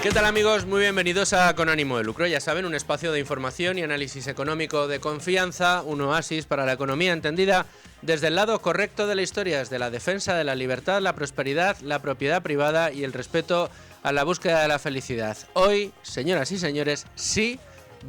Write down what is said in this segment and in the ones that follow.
¿Qué tal, amigos? Muy bienvenidos a Con Ánimo de Lucro. Ya saben, un espacio de información y análisis económico de confianza, un oasis para la economía entendida desde el lado correcto de la historia, desde la defensa de la libertad, la prosperidad, la propiedad privada y el respeto a la búsqueda de la felicidad. Hoy, señoras y señores, sí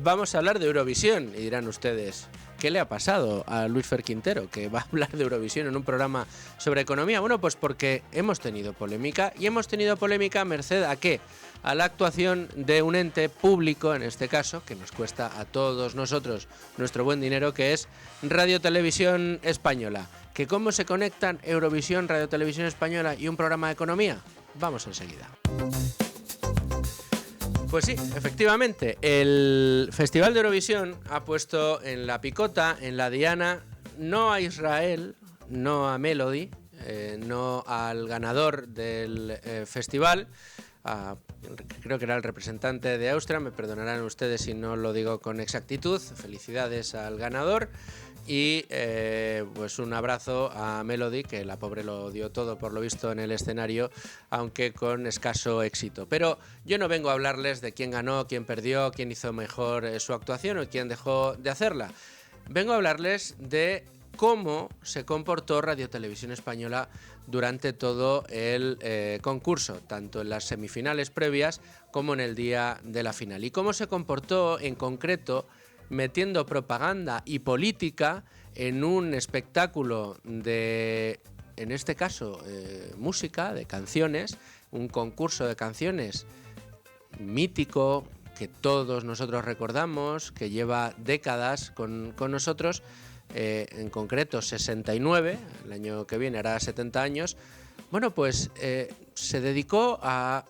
vamos a hablar de Eurovisión. Y dirán ustedes, ¿qué le ha pasado a Luis Fer Quintero, que va a hablar de Eurovisión en un programa sobre economía? Bueno, pues porque hemos tenido polémica. ¿Y hemos tenido polémica merced a qué? A la actuación de un ente público, en este caso, que nos cuesta a todos nosotros nuestro buen dinero, que es Radio Televisión Española. ¿Que cómo se conectan Eurovisión, Radio Televisión Española y un programa de economía? Vamos enseguida. Pues sí, efectivamente, el Festival de Eurovisión ha puesto en la picota, en la diana, no a Israel, no a Melody, no al ganador del festival, creo que era el representante de Austria, me perdonarán ustedes si no lo digo con exactitud, felicidades al ganador y pues un abrazo a Melody, que la pobre lo dio todo por lo visto en el escenario, aunque con escaso éxito. Pero yo no vengo a hablarles de quién ganó, quién perdió, quién hizo mejor su actuación o quién dejó de hacerla. Vengo a hablarles de cómo se comportó Radio Televisión Española durante todo el concurso, tanto en las semifinales previas como en el día de la final. Y cómo se comportó en concreto metiendo propaganda y política en un espectáculo de, en este caso, música, de canciones, un concurso de canciones mítico que todos nosotros recordamos, que lleva décadas con nosotros, en concreto 69, el año que viene hará 70 años, bueno, pues se dedicó a,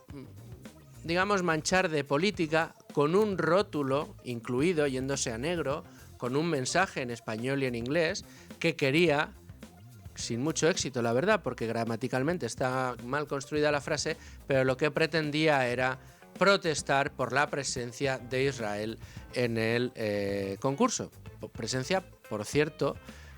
digamos, manchar de política con un rótulo incluido, yéndose a negro, con un mensaje en español y en inglés, que quería, sin mucho éxito la verdad, porque gramaticalmente está mal construida la frase, pero lo que pretendía era protestar por la presencia de Israel en el concurso. Presencia, por cierto,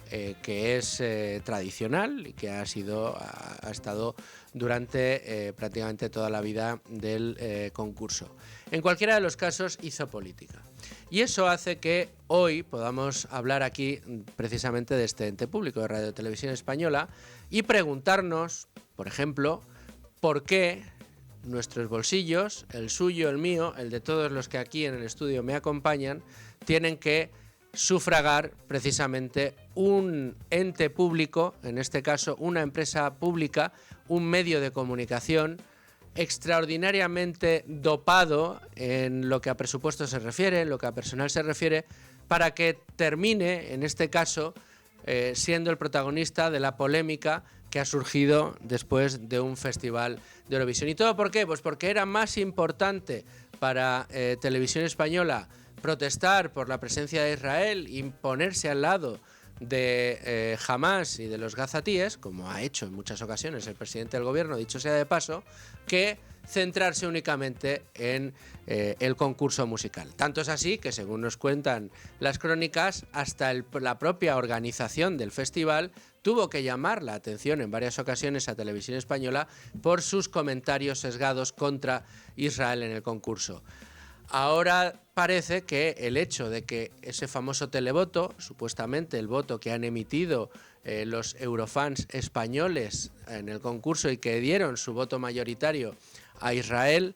que es tradicional y que ha estado durante prácticamente toda la vida del concurso. En cualquiera de los casos hizo política. Y eso hace que hoy podamos hablar aquí precisamente de este ente público de Radio Televisión Española y preguntarnos, por ejemplo, por qué nuestros bolsillos, el suyo, el mío, el de todos los que aquí en el estudio me acompañan, tienen que sufragar precisamente un ente público, en este caso una empresa pública, un medio de comunicación extraordinariamente dopado en lo que a presupuesto se refiere, en lo que a personal se refiere, para que termine, en este caso, siendo el protagonista de la polémica que ha surgido después de un festival de Eurovisión. ¿Y todo por qué? Pues porque era más importante para Televisión Española protestar por la presencia de Israel, imponerse al lado de Hamás y de los gazatíes, como ha hecho en muchas ocasiones el presidente del gobierno, dicho sea de paso, que centrarse únicamente en el concurso musical. Tanto es así que, según nos cuentan las crónicas, hasta la propia organización del festival tuvo que llamar la atención en varias ocasiones a Televisión Española por sus comentarios sesgados contra Israel en el concurso. Ahora parece que el hecho de que ese famoso televoto, supuestamente el voto que han emitido los eurofans españoles en el concurso y que dieron su voto mayoritario a Israel,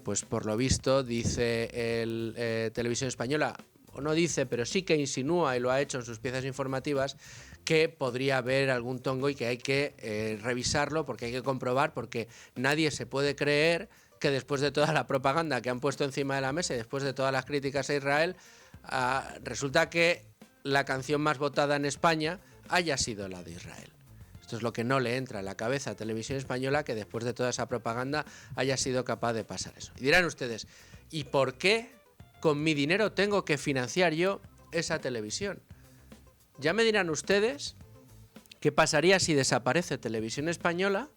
pues por lo visto dice Televisión Española, o no dice, pero sí que insinúa y lo ha hecho en sus piezas informativas, que podría haber algún tongo y que hay que revisarlo porque hay que comprobar, porque nadie se puede creer que después de toda la propaganda que han puesto encima de la mesa y después de todas las críticas a Israel, resulta que la canción más votada en España haya sido la de Israel. Esto es lo que no le entra en la cabeza a Televisión Española, que después de toda esa propaganda haya sido capaz de pasar eso. Y dirán ustedes, ¿y por qué con mi dinero tengo que financiar yo esa televisión? Ya me dirán ustedes qué pasaría si desaparece Televisión Española,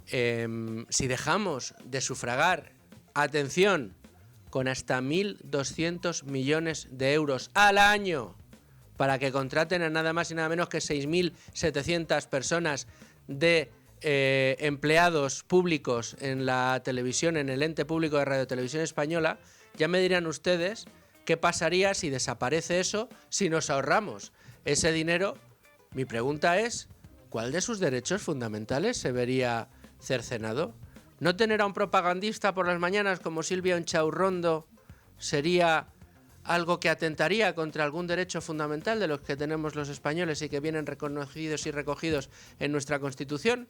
si dejamos de sufragar, atención, con hasta 1.200 millones de euros al año para que contraten a nada más y nada menos que 6.700 personas de empleados públicos en la televisión, en el ente público de Radio Televisión Española, ya me dirán ustedes qué pasaría si desaparece eso, si nos ahorramos ese dinero. Mi pregunta es, ¿cuál de sus derechos fundamentales se vería cercenado? ¿No tener a un propagandista por las mañanas como Silvia Unchaurrondo sería algo que atentaría contra algún derecho fundamental de los que tenemos los españoles y que vienen reconocidos y recogidos en nuestra Constitución?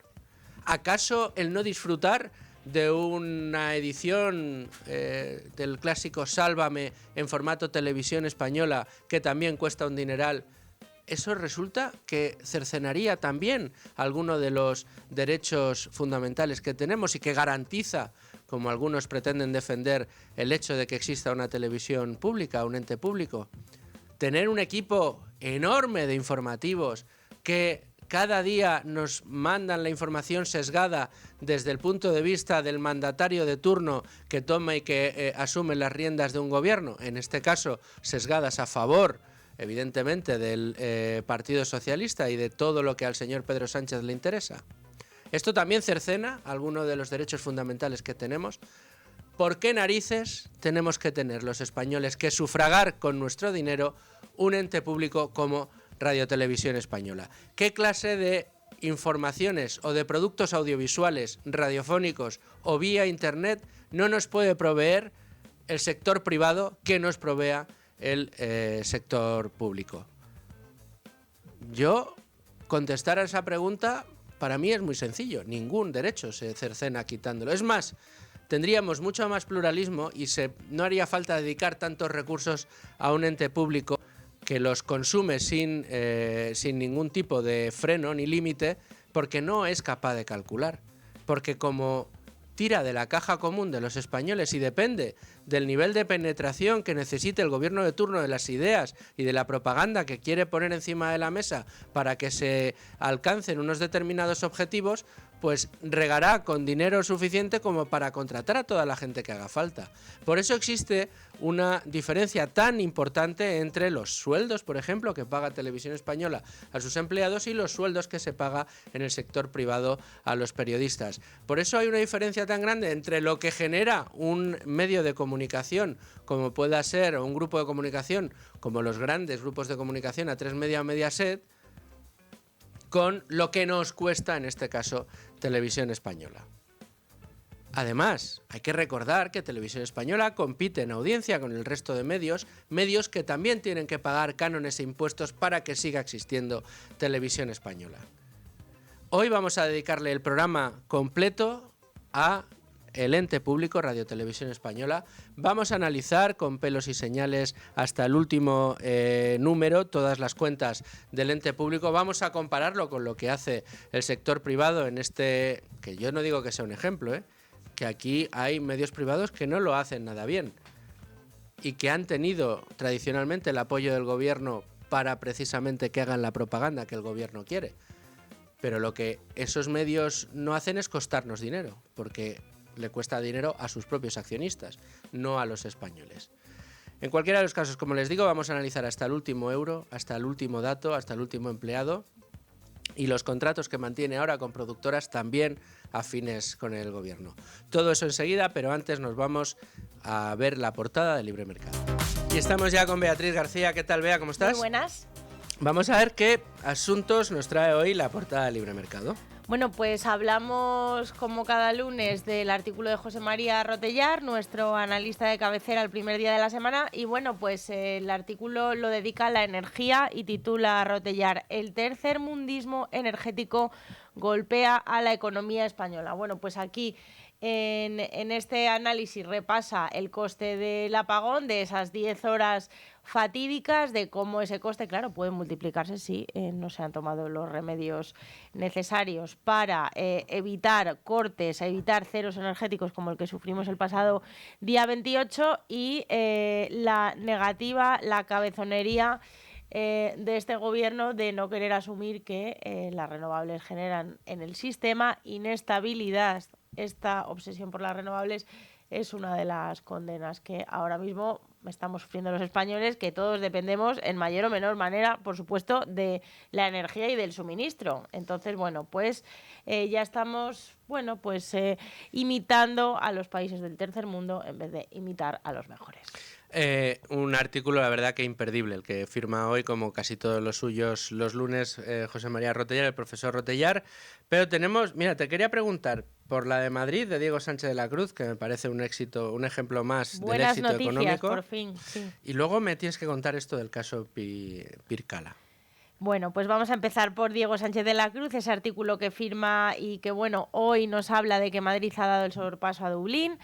¿Acaso el no disfrutar de una edición del clásico Sálvame en formato televisión española, que también cuesta un dineral, eso resulta que cercenaría también alguno de los derechos fundamentales que tenemos y que garantiza, como algunos pretenden defender, el hecho de que exista una televisión pública, un ente público? Tener un equipo enorme de informativos que cada día nos mandan la información sesgada desde el punto de vista del mandatario de turno que toma y que asume las riendas de un gobierno, en este caso sesgadas a favor, evidentemente, del Partido Socialista y de todo lo que al señor Pedro Sánchez le interesa. Esto también cercena algunos de los derechos fundamentales que tenemos. ¿Por qué narices tenemos que tener los españoles que sufragar con nuestro dinero un ente público como Radio Televisión Española? ¿Qué clase de informaciones o de productos audiovisuales, radiofónicos o vía internet no nos puede proveer el sector privado que nos provea el sector público? Yo contestar a esa pregunta para mí es muy sencillo. Ningún derecho se cercena quitándolo. Es más, tendríamos mucho más pluralismo y no haría falta dedicar tantos recursos a un ente público que los consume sin ningún tipo de freno ni límite, porque no es capaz de calcular. Porque como tira de la caja común de los españoles y depende del nivel de penetración que necesite el gobierno de turno de las ideas y de la propaganda que quiere poner encima de la mesa para que se alcancen unos determinados objetivos, pues regará con dinero suficiente como para contratar a toda la gente que haga falta. Por eso existe una diferencia tan importante entre los sueldos, por ejemplo, que paga Televisión Española a sus empleados y los sueldos que se paga en el sector privado a los periodistas. Por eso hay una diferencia tan grande entre lo que genera un medio de comunicación, como pueda ser, o un grupo de comunicación, como los grandes grupos de comunicación, A3 Media o Mediaset, con lo que nos cuesta, en este caso, Televisión Española. Además, hay que recordar que Televisión Española compite en audiencia con el resto de medios que también tienen que pagar cánones e impuestos para que siga existiendo Televisión Española. Hoy vamos a dedicarle el programa completo a el ente público Radio Televisión Española. Vamos a analizar con pelos y señales hasta el último número todas las cuentas del ente público. Vamos a compararlo con lo que hace el sector privado en este, que yo no digo que sea un ejemplo, que aquí hay medios privados que no lo hacen nada bien y que han tenido tradicionalmente el apoyo del gobierno para precisamente que hagan la propaganda que el gobierno quiere. Pero lo que esos medios no hacen es costarnos dinero, porque le cuesta dinero a sus propios accionistas, no a los españoles. En cualquiera de los casos, como les digo, vamos a analizar hasta el último euro, hasta el último dato, hasta el último empleado y los contratos que mantiene ahora con productoras también afines con el gobierno. Todo eso enseguida, pero antes nos vamos a ver la portada de Libre Mercado. Y estamos ya con Beatriz García. ¿Qué tal, Bea? ¿Cómo estás? Muy buenas. Vamos a ver qué asuntos nos trae hoy la portada de Libre Mercado. Bueno, pues hablamos como cada lunes del artículo de José María Rotellar, nuestro analista de cabecera el primer día de la semana, y bueno, pues el artículo lo dedica a la energía y titula Rotellar: el tercermundismo energético golpea a la economía española. Bueno, pues aquí en este análisis repasa el coste del apagón, de esas 10 horas fatídicas, de cómo ese coste, claro, puede multiplicarse si no se han tomado los remedios necesarios para evitar cortes, evitar ceros energéticos como el que sufrimos el pasado día 28 y la negativa, la cabezonería de este gobierno de no querer asumir que las renovables generan en el sistema inestabilidad. Esta obsesión por las renovables es una de las condenas que ahora mismo estamos sufriendo los españoles, que todos dependemos en mayor o menor manera, por supuesto, de la energía y del suministro. Entonces, bueno, pues ya estamos, bueno, pues imitando a los países del tercer mundo en vez de imitar a los mejores. Un artículo, la verdad, que imperdible, el que firma hoy, como casi todos los suyos los lunes, José María Rotellar, el profesor Rotellar. Pero tenemos, mira, te quería preguntar por la de Madrid, de Diego Sánchez de la Cruz, que me parece un éxito, un ejemplo más del éxito económico. Buenas noticias, por fin, sí. Y luego me tienes que contar esto del caso Pircala. Bueno, pues vamos a empezar por Diego Sánchez de la Cruz, ese artículo que firma y que, bueno, hoy nos habla de que Madrid ha dado el sorpaso a Dublín.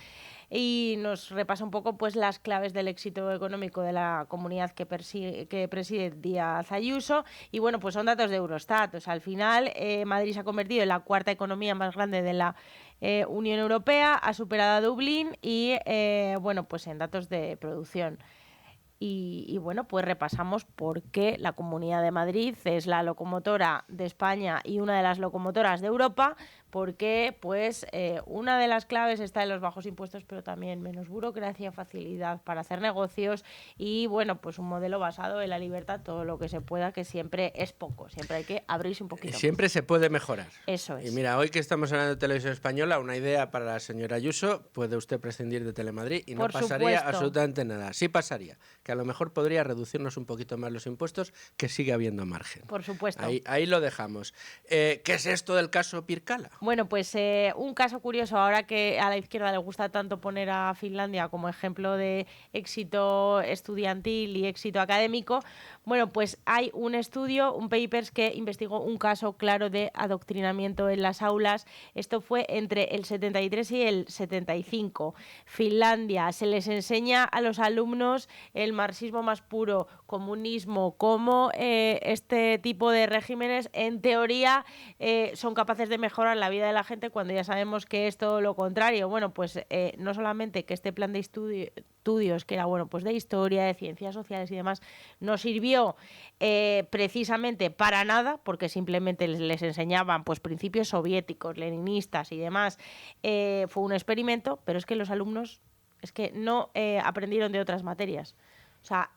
Y nos repasa un poco pues las claves del éxito económico de la comunidad que preside Díaz Ayuso. Y bueno, pues son datos de Eurostat. O sea, al final Madrid se ha convertido en la cuarta economía más grande de la Unión Europea, ha superado a Dublín y bueno, pues en datos de producción. Y bueno, pues repasamos por qué la Comunidad de Madrid es la locomotora de España y una de las locomotoras de Europa, porque pues una de las claves está en los bajos impuestos, pero también menos burocracia, facilidad para hacer negocios y bueno, pues un modelo basado en la libertad, todo lo que se pueda, que siempre es poco, siempre hay que abrirse un poquito. Siempre se puede mejorar. Eso es. Y mira, hoy que estamos hablando de televisión española, una idea para la señora Ayuso: puede usted prescindir de Telemadrid y no pasaría absolutamente nada. Sí pasaría, que a lo mejor podría reducirnos un poquito más los impuestos, que sigue habiendo margen. Por supuesto. Ahí lo dejamos. ¿Qué es esto del caso Pircala? Bueno, pues un caso curioso, ahora que a la izquierda le gusta tanto poner a Finlandia como ejemplo de éxito estudiantil y éxito académico, bueno, pues hay un estudio, un papers que investigó un caso claro de adoctrinamiento en las aulas. Esto fue entre el 73 y el 75. Finlandia, se les enseña a los alumnos el marxismo más puro, comunismo, cómo este tipo de regímenes en teoría son capaces de mejorar la vida de la gente, cuando ya sabemos que es todo lo contrario. Bueno, pues no solamente que este plan de estudios, que era bueno, pues de historia, de ciencias sociales y demás, no sirvió precisamente para nada, porque simplemente les enseñaban pues principios soviéticos, leninistas y demás. Fue un experimento, pero es que los alumnos no aprendieron de otras materias. O sea,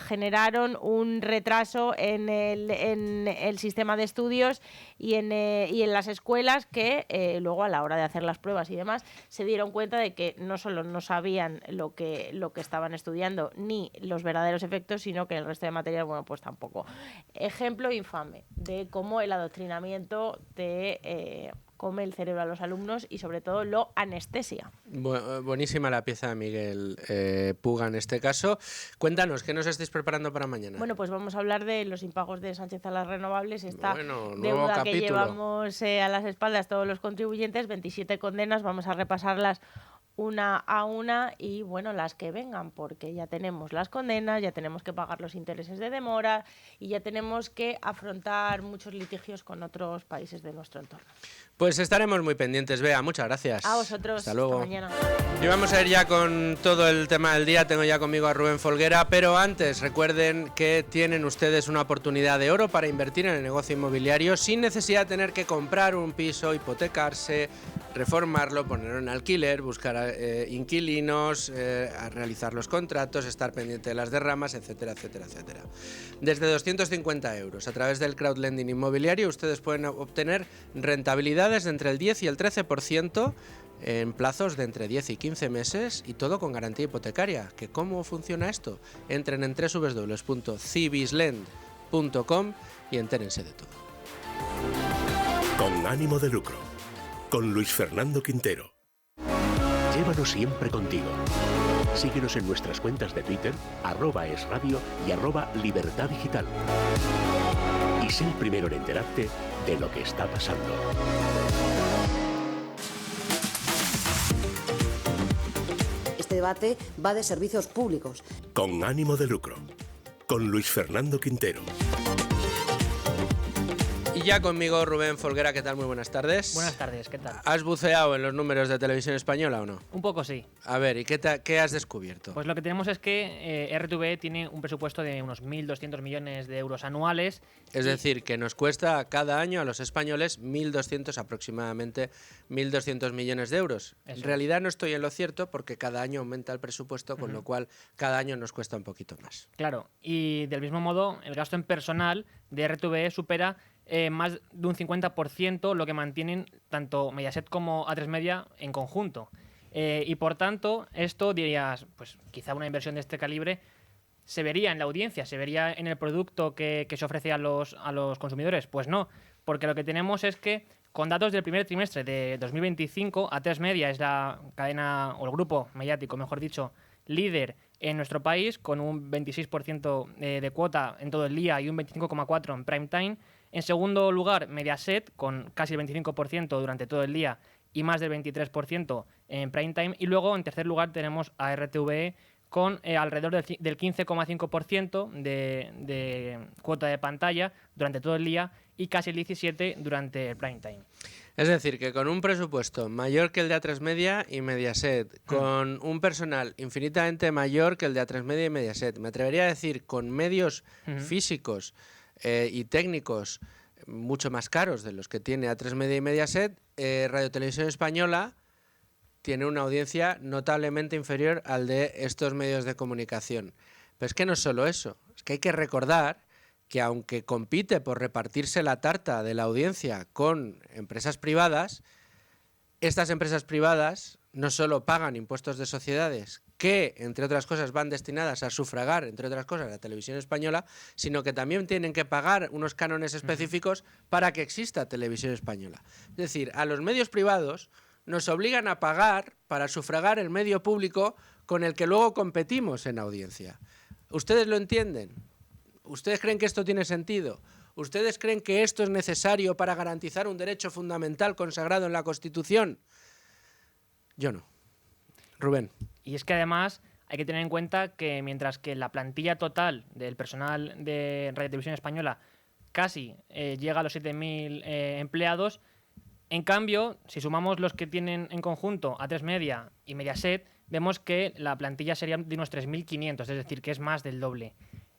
generaron un retraso en el sistema de estudios y en las escuelas que luego a la hora de hacer las pruebas y demás se dieron cuenta de que no solo no sabían lo que estaban estudiando ni los verdaderos efectos, sino que el resto de materias, bueno, pues tampoco. Ejemplo infame de cómo el adoctrinamiento come el cerebro a los alumnos y sobre todo lo anestesia. Buenísima la pieza de Miguel Puga en este caso. Cuéntanos, ¿qué nos estáis preparando para mañana? Bueno, pues vamos a hablar de los impagos de Sánchez a las renovables, esta deuda capítulo que llevamos a las espaldas todos los contribuyentes, 27 condenas, vamos a repasarlas una a una y bueno, las que vengan, porque ya tenemos las condenas, ya tenemos que pagar los intereses de demora y ya tenemos que afrontar muchos litigios con otros países de nuestro entorno. Pues estaremos muy pendientes, Bea, muchas gracias. A vosotros, hasta luego. Hasta mañana. Y vamos a ir ya con todo el tema del día. Tengo ya conmigo a Rubén Folguera, pero antes recuerden que tienen ustedes una oportunidad de oro para invertir en el negocio inmobiliario sin necesidad de tener que comprar un piso, hipotecarse, reformarlo, ponerlo en alquiler, buscar inquilinos, a realizar los contratos, estar pendiente de las derramas, etcétera, etcétera, etcétera. Desde 250 euros a través del crowdlending inmobiliario ustedes pueden obtener rentabilidades de entre el 10 y el 13% en plazos de entre 10 y 15 meses y todo con garantía hipotecaria. ¿Que cómo funciona esto? Entren en www.cibislend.com y entérense de todo. Con ánimo de lucro, con Luis Fernando Quintero. Llévanos siempre contigo. Síguenos en nuestras cuentas de Twitter, @esradio y @libertaddigital. Y sé el primero en enterarte de lo que está pasando. Este debate va de servicios públicos. Con ánimo de lucro, con Luis Fernando Quintero. Y ya conmigo Rubén Folguera, ¿qué tal? Muy buenas tardes. Buenas tardes, ¿qué tal? ¿Has buceado en los números de Televisión Española o no? Un poco sí. A ver, ¿y qué has descubierto? Pues lo que tenemos es que RTV tiene un presupuesto de unos 1.200 millones de euros anuales. Es decir, que nos cuesta cada año a los españoles 1.200 aproximadamente, 1.200 millones de euros. Eso En realidad no estoy en lo cierto porque cada año aumenta el presupuesto, con lo cual cada año nos cuesta un poquito más. Claro, y del mismo modo, el gasto en personal de RTV supera más de un 50% lo que mantienen tanto Mediaset como A3 Media en conjunto. Y por tanto, esto dirías, pues quizá una inversión de este calibre se vería en la audiencia, se vería en el producto que se ofrece a los consumidores. Pues no, porque lo que tenemos es que con datos del primer trimestre de 2025, A3 Media es la cadena, o el grupo mediático, mejor dicho, líder en nuestro país, con un 26% de cuota en todo el día y un 25,4% en prime time. En segundo lugar, Mediaset, con casi el 25% durante todo el día y más del 23% en prime time. Y luego, en tercer lugar, tenemos a RTVE con alrededor del 15,5% de cuota de pantalla durante todo el día y casi el 17% durante el prime time. Es decir, que con un presupuesto mayor que el de A3 Media y Mediaset, con un personal infinitamente mayor que el de A3 Media y Mediaset, me atrevería a decir con medios físicos y técnicos mucho más caros de los que tiene A3 Media y Mediaset, Radio Televisión Española tiene una audiencia notablemente inferior al de estos medios de comunicación. Pero es que no es solo eso, es que hay que recordar que aunque compite por repartirse la tarta de la audiencia con empresas privadas, estas empresas privadas no solo pagan impuestos de sociedades que, entre otras cosas, van destinadas a sufragar, entre otras cosas, la televisión española, sino que también tienen que pagar unos cánones específicos para que exista televisión española. Es decir, a los medios privados nos obligan a pagar para sufragar el medio público con el que luego competimos en audiencia. ¿Ustedes lo entienden? ¿Ustedes creen que esto tiene sentido? ¿Ustedes creen que esto es necesario para garantizar un derecho fundamental consagrado en la Constitución? Yo no. Rubén. Y es que además hay que tener en cuenta que mientras que la plantilla total del personal de Radio Televisión Española casi llega a los 7.000 empleados, en cambio, si sumamos los que tienen en conjunto A3 Media y Mediaset, vemos que la plantilla sería de unos 3.500, es decir, que es más del doble.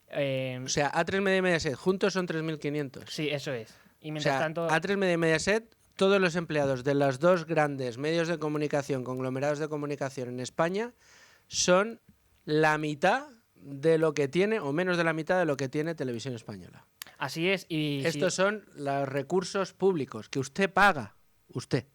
O sea, A3 Media y Mediaset juntos son 3.500. Sí, eso es. Y mientras tanto, A3 Media y Mediaset, todos los empleados de los dos grandes medios de comunicación, conglomerados de comunicación en España, son la mitad de lo que tiene, o menos de la mitad de lo que tiene Televisión Española. así es. Y Estos son los recursos públicos que usted paga, usted,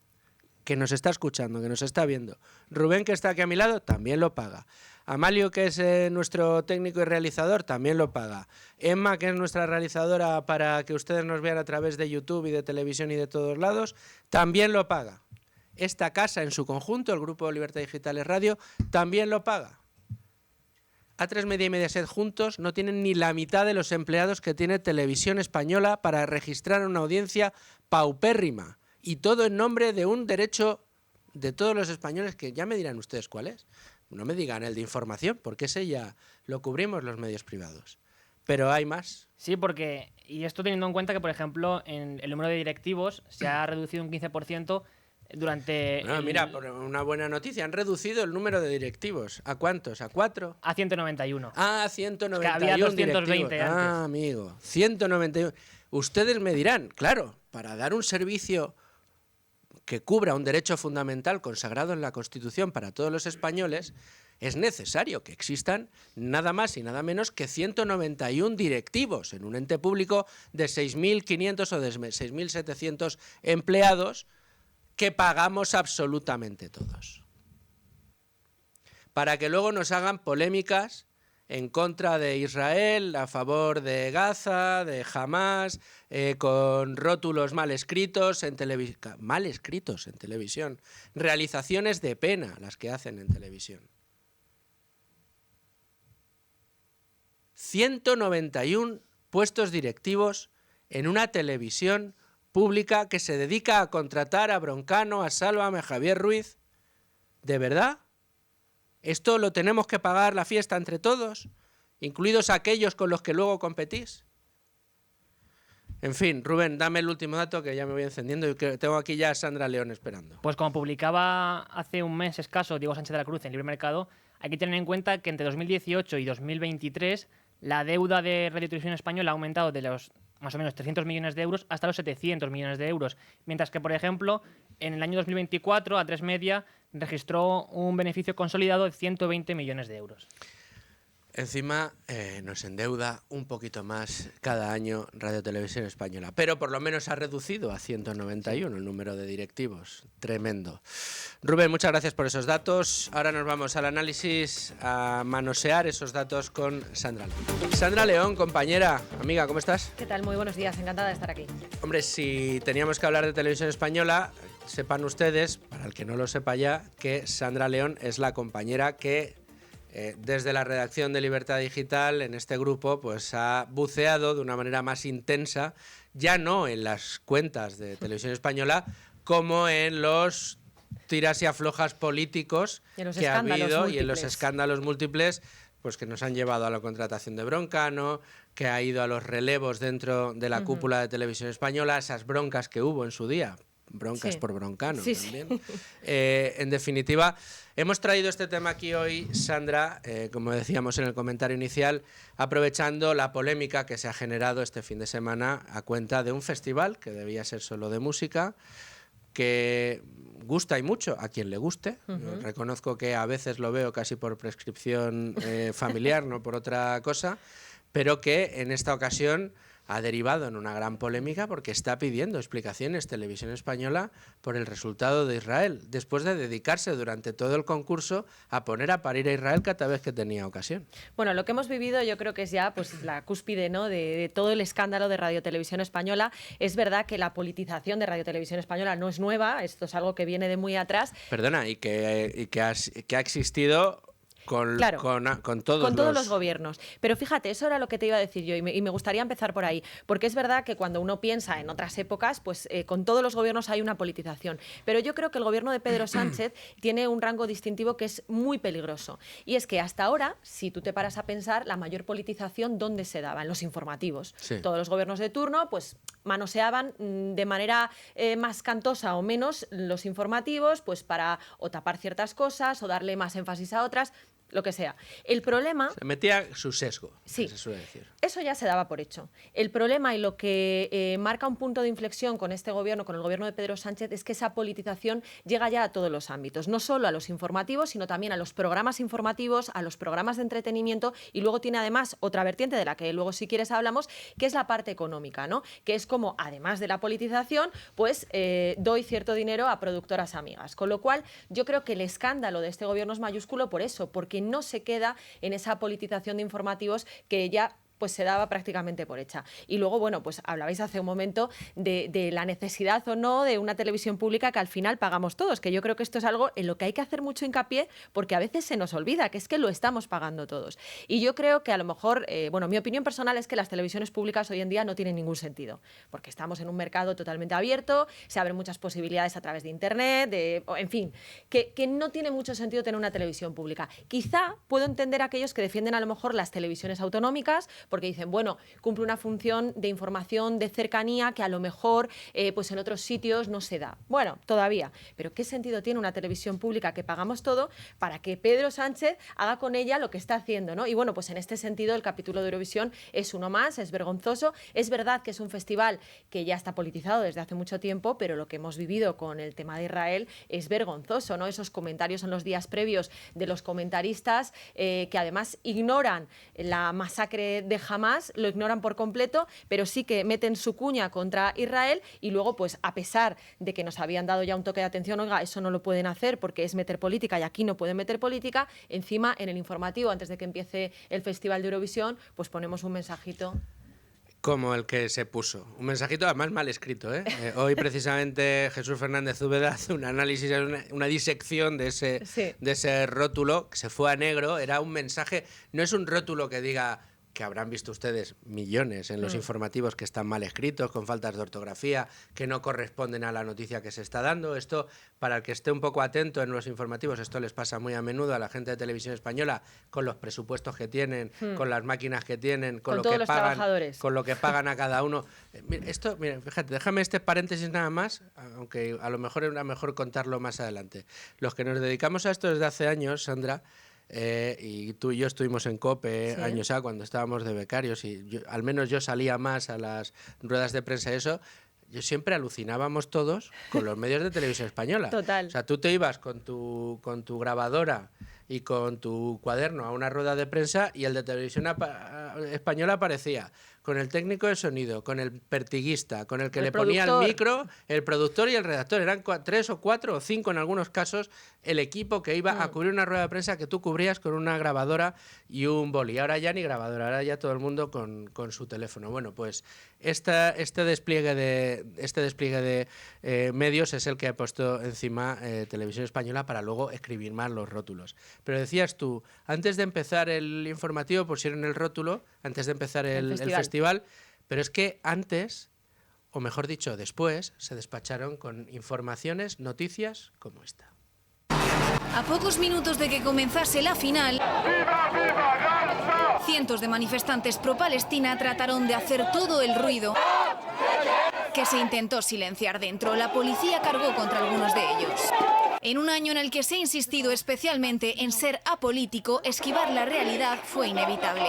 que nos está escuchando, que nos está viendo. Rubén, que está aquí a mi lado, también lo paga. Amalio, que es nuestro técnico y realizador, también lo paga. Emma, que es nuestra realizadora para que ustedes nos vean a través de YouTube y de televisión y de todos lados, también lo paga. Esta casa en su conjunto, el Grupo Libertad Digitales Radio, también lo paga. A3 Media y Mediaset juntos no tienen ni la mitad de los empleados que tiene Televisión Española para registrar una audiencia paupérrima. Y todo en nombre de un derecho de todos los españoles, que ya me dirán ustedes cuál es. No me digan el de información, porque ese ya lo cubrimos los medios privados. Pero hay más. sí, porque, y esto teniendo en cuenta que, por ejemplo, en el número de directivos se ha reducido un 15% durante... Bueno, mira, por una buena noticia, han reducido el número de directivos. ¿A cuántos? ¿A 4? A 191. Ah, 191 Es que había 220 directivos. antes. Ah, amigo, 191. Ustedes me dirán, claro, para dar un servicio que cubra un derecho fundamental consagrado en la Constitución para todos los españoles, es necesario que existan nada más y nada menos que 191 directivos en un ente público de 6.500 o de 6.700 empleados que pagamos absolutamente todos. Para que luego nos hagan polémicas en contra de Israel, a favor de Gaza, de Hamás, con rótulos mal escritos en televisión, realizaciones de pena las que hacen en televisión. 191 puestos directivos en una televisión pública que se dedica a contratar a Broncano, a Sálvame, a Javier Ruiz. ¿De verdad? ¿Esto lo tenemos que pagar la fiesta entre todos, incluidos aquellos con los que luego competís? En fin, Rubén, dame el último dato que ya me voy encendiendo y que tengo aquí ya a Sandra León esperando. Pues como publicaba hace un mes escaso Diego Sánchez de la Cruz en Libre Mercado, hay que tener en cuenta que entre 2018 y 2023 la deuda de Radio Televisión Española ha aumentado de los más o menos 300 millones de euros hasta los 700 millones de euros. Mientras que, por ejemplo, en el año 2024 A3 Media registró un beneficio consolidado de 120 millones de euros. Encima nos endeuda un poquito más cada año Radio Televisión Española, pero por lo menos ha reducido a 191 el número de directivos. Tremendo. Rubén, muchas gracias por esos datos. Ahora nos vamos al análisis, a manosear esos datos con Sandra León. Sandra León, compañera, amiga, ¿cómo estás? ¿Qué tal? Muy buenos días, encantada de estar aquí. Hombre, si teníamos que hablar de Televisión Española, sepan ustedes, para el que no lo sepa ya, que Sandra León es la compañera que desde la redacción de Libertad Digital en este grupo pues ha buceado de una manera más intensa, ya no en las cuentas de Televisión Española, como en los tiras y aflojas políticos que ha habido y en los escándalos múltiples pues que nos han llevado a la contratación de Broncano, que ha ido a los relevos dentro de la cúpula de Televisión Española, esas broncas que hubo en su día. Broncas por Broncano también. En definitiva, hemos traído este tema aquí hoy, Sandra, como decíamos en el comentario inicial, aprovechando la polémica que se ha generado este fin de semana a cuenta de un festival que debía ser solo de música, que gusta y mucho a quien le guste. Reconozco que a veces lo veo casi por prescripción familiar, no por otra cosa, pero que en esta ocasión ha derivado en una gran polémica porque está pidiendo explicaciones Televisión Española por el resultado de Israel, después de dedicarse durante todo el concurso a poner a parir a Israel cada vez que tenía ocasión. Bueno, lo que hemos vivido yo creo que es ya pues la cúspide, ¿no?, de todo el escándalo de Radio Televisión Española. Es verdad que la politización de Radio Televisión Española no es nueva, esto es algo que viene de muy atrás. Perdona, y que ha existido con todos los gobiernos. Pero fíjate, eso era lo que te iba a decir yo y me gustaría empezar por ahí, porque es verdad que cuando uno piensa en otras épocas, pues con todos los gobiernos hay una politización. Pero yo creo que el gobierno de Pedro Sánchez tiene un rango distintivo que es muy peligroso. Y es que hasta ahora, si tú te paras a pensar, la mayor politización, ¿dónde se daba? En los informativos. Sí. Todos los gobiernos de turno, pues manoseaban de manera más cantosa o menos los informativos, pues para o tapar ciertas cosas o darle más énfasis a otras, lo que sea. El problema... Se metía su sesgo, sí, se suele decir. Eso ya se daba por hecho. El problema y lo que marca un punto de inflexión con este gobierno, con el gobierno de Pedro Sánchez, es que esa politización llega ya a todos los ámbitos, no solo a los informativos, sino también a los programas informativos, a los programas de entretenimiento, y luego tiene además otra vertiente de la que luego si quieres hablamos, que es la parte económica, ¿no? Que es como, además de la politización, pues doy cierto dinero a productoras amigas. Con lo cual, yo creo que el escándalo de este gobierno es mayúsculo por eso, porque no se queda en esa politización de informativos que ya pues se daba prácticamente por hecha. Y luego, bueno, pues hablabais hace un momento de la necesidad o no de una televisión pública que al final pagamos todos, que yo creo que esto es algo en lo que hay que hacer mucho hincapié porque a veces se nos olvida, que es que lo estamos pagando todos. Y yo creo que a lo mejor, bueno, mi opinión personal es que las televisiones públicas hoy en día no tienen ningún sentido, porque estamos en un mercado totalmente abierto, se abren muchas posibilidades a través de Internet, en fin, que no tiene mucho sentido tener una televisión pública. Quizá puedo entender a aquellos que defienden a lo mejor las televisiones autonómicas, porque dicen, bueno, cumple una función de información, de cercanía, que a lo mejor pues en otros sitios no se da. Bueno, todavía. Pero ¿qué sentido tiene una televisión pública que pagamos todo para que Pedro Sánchez haga con ella lo que está haciendo, ¿no? Y bueno, pues en este sentido el capítulo de Eurovisión es uno más, es vergonzoso. Es verdad que es un festival que ya está politizado desde hace mucho tiempo, pero lo que hemos vivido con el tema de Israel es vergonzoso, ¿no? Esos comentarios en los días previos de los comentaristas que además ignoran la masacre de Hamás, lo ignoran por completo, pero sí que meten su cuña contra Israel y luego, pues a pesar de que nos habían dado ya un toque de atención, oiga, eso no lo pueden hacer porque es meter política y aquí no pueden meter política, encima en el informativo, antes de que empiece el Festival de Eurovisión, pues ponemos un mensajito. Como el que se puso. Un mensajito además mal escrito, ¿eh? Hoy precisamente Jesús Fernández Úbeda hace un análisis, una disección de ese rótulo, que se fue a negro. Era un mensaje, no es un rótulo que diga que habrán visto ustedes millones en los informativos que están mal escritos, con faltas de ortografía, que no corresponden a la noticia que se está dando. Esto, para el que esté un poco atento en los informativos, esto les pasa muy a menudo a la gente de Televisión Española, con los presupuestos que tienen, con las máquinas que tienen, con lo todos que los pagan, trabajadores. con lo que pagan a cada uno. Mira, fíjate, déjame este paréntesis nada más, aunque a lo mejor era mejor contarlo más adelante. Los que nos dedicamos a esto desde hace años, Sandra, y tú y yo estuvimos en COPE años cuando estábamos de becarios, y al menos yo salía más a las ruedas de prensa y eso. Yo siempre alucinábamos todos con los medios de Televisión Española. Total. O sea, tú te ibas con tu grabadora y con tu cuaderno a una rueda de prensa y el de Televisión Española aparecía con el técnico de sonido, con el pertiguista, con el que le ponía el micro, el productor y el redactor. Eran 3 o 4 o 5 en algunos casos el equipo que iba a cubrir una rueda de prensa que tú cubrías con una grabadora y un boli. Ahora ya ni grabadora, ahora ya todo el mundo con su teléfono. Bueno, pues este despliegue de medios es el que ha puesto encima Televisión Española para luego escribir más los rótulos. Pero decías tú, antes de empezar el informativo pusieron el rótulo, antes de empezar el festival, pero es que antes, o mejor dicho, después, se despacharon con informaciones, noticias como esta. A pocos minutos de que comenzase la final, cientos de manifestantes pro-Palestina trataron de hacer todo el ruido que se intentó silenciar dentro. La policía cargó contra algunos de ellos. En un año en el que se ha insistido especialmente en ser apolítico, esquivar la realidad fue inevitable.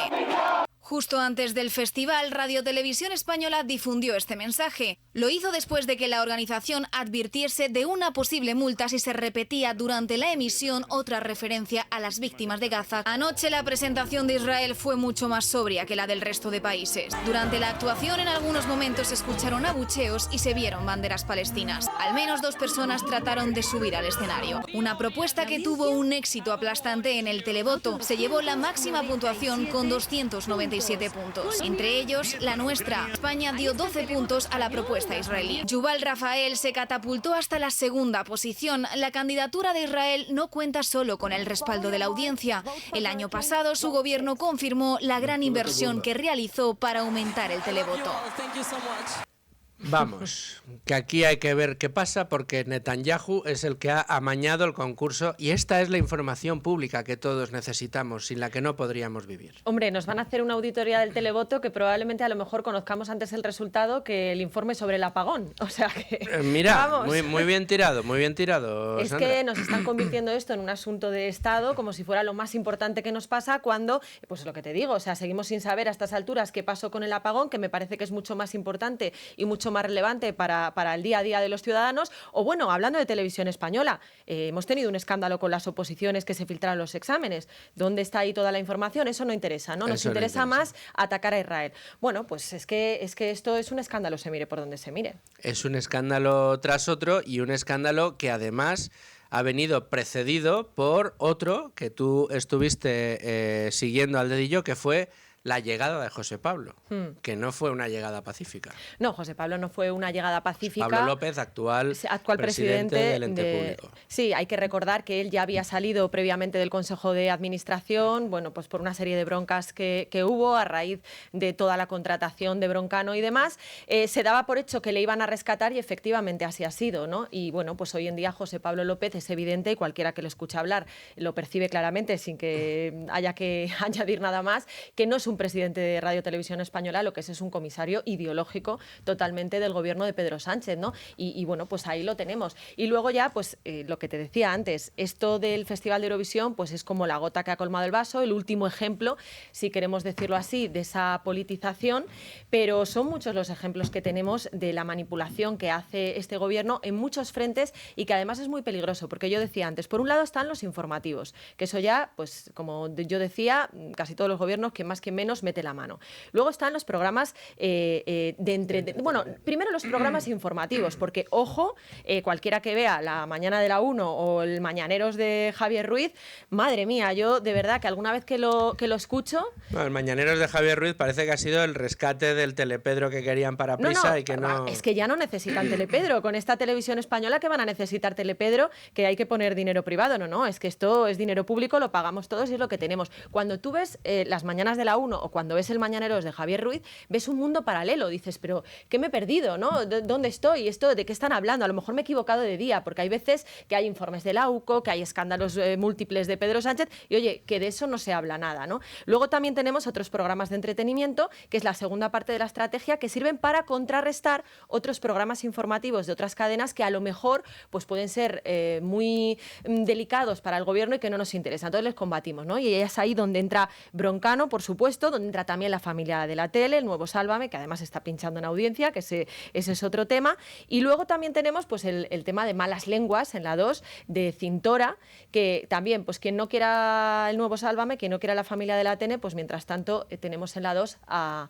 Justo antes del festival, Radio Televisión Española difundió este mensaje. Lo hizo después de que la organización advirtiese de una posible multa si se repetía durante la emisión otra referencia a las víctimas de Gaza. Anoche la presentación de Israel fue mucho más sobria que la del resto de países. Durante la actuación en algunos momentos se escucharon abucheos y se vieron banderas palestinas. Al menos 2 personas trataron de subir al escenario. Una propuesta que tuvo un éxito aplastante en el televoto. Se llevó la máxima puntuación con 297 puntos. Entre ellos, la nuestra. España dio 12 puntos a la propuesta israelí. Yuval Rafael se catapultó hasta la segunda posición. La candidatura de Israel no cuenta solo con el respaldo de la audiencia. El año pasado, su gobierno confirmó la gran inversión que realizó para aumentar el televoto. Vamos, que aquí hay que ver qué pasa porque Netanyahu es el que ha amañado el concurso y esta es la información pública que todos necesitamos, sin la que no podríamos vivir. Hombre, nos van a hacer una auditoría del televoto que probablemente a lo mejor conozcamos antes el resultado que el informe sobre el apagón. O sea que... Mira, muy bien tirado, Es Sandra. que nos están convirtiendo esto en un asunto de Estado como si fuera lo más importante que nos pasa cuando, pues lo que te digo, o sea, seguimos sin saber a estas alturas qué pasó con el apagón, que me parece que es mucho más importante y mucho más relevante para el día a día de los ciudadanos. O bueno, hablando de Televisión Española, hemos tenido un escándalo con las oposiciones que se filtraron los exámenes. ¿Dónde está ahí toda la información? Eso no interesa, ¿no? Nos interesa más atacar a Israel. Bueno, pues es que esto es un escándalo, se mire por donde se mire. Es un escándalo tras otro y un escándalo que además ha venido precedido por otro que tú estuviste siguiendo al dedillo, que fue la llegada de José Pablo, que no fue una llegada pacífica. No, José Pablo no fue una llegada pacífica. Pablo López, actual presidente del ente público. Sí, hay que recordar que él ya había salido previamente del Consejo de Administración, bueno, pues por una serie de broncas que hubo a raíz de toda la contratación de Broncano y demás. Se daba por hecho que le iban a rescatar y efectivamente así ha sido, ¿no? Y bueno, pues hoy en día José Pablo López es evidente y cualquiera que lo escuche hablar lo percibe claramente sin que haya que añadir nada más, que no es un presidente de Radio Televisión Española, lo que es un comisario ideológico totalmente del gobierno de Pedro Sánchez, ¿no? Y bueno, pues ahí lo tenemos. Y luego ya, pues lo que te decía antes, esto del Festival de Eurovisión, pues es como la gota que ha colmado el vaso, el último ejemplo, si queremos decirlo así, de esa politización, pero son muchos los ejemplos que tenemos de la manipulación que hace este gobierno en muchos frentes y que además es muy peligroso, porque yo decía antes, por un lado están los informativos, que eso ya, pues como yo decía, casi todos los gobiernos, quien más, quien menos, mete la mano. Luego están los programas bueno, primero los programas informativos, porque, ojo, cualquiera que vea La Mañana de la 1 o el Mañaneros de Javier Ruiz, madre mía, yo de verdad que alguna vez que lo escucho... Bueno, el Mañaneros de Javier Ruiz parece que ha sido el rescate del Telepedro que querían para Prisa y que no... Es que ya no necesitan Telepedro. Con esta Televisión Española, que van a necesitar Telepedro, que hay que poner dinero privado. No, es que esto es dinero público, lo pagamos todos y es lo que tenemos. Cuando tú ves Las Mañanas de la 1 1 o cuando ves el Mañaneros de Javier Ruiz, ves un mundo paralelo. Dices, pero ¿qué me he perdido? ¿No? ¿Dónde estoy? ¿Esto de qué están hablando? A lo mejor me he equivocado de día, porque hay veces que hay informes de la UCO, que hay escándalos múltiples de Pedro Sánchez, y oye, que de eso no se habla nada, ¿no? Luego también tenemos otros programas de entretenimiento, que es la segunda parte de la estrategia, que sirven para contrarrestar otros programas informativos de otras cadenas que a lo mejor pues pueden ser muy delicados para el gobierno y que no nos interesan. Entonces les combatimos, ¿no? Y es ahí donde entra Broncano, por supuesto, donde entra también La Familia de la Tele, el nuevo Sálvame, que además está pinchando en audiencia, que ese es otro tema. Y luego también tenemos pues el tema de Malas Lenguas en la 2, de Cintora, que también, pues quien no quiera el nuevo Sálvame, quien no quiera La Familia de la Tele, pues mientras tanto tenemos en la 2 a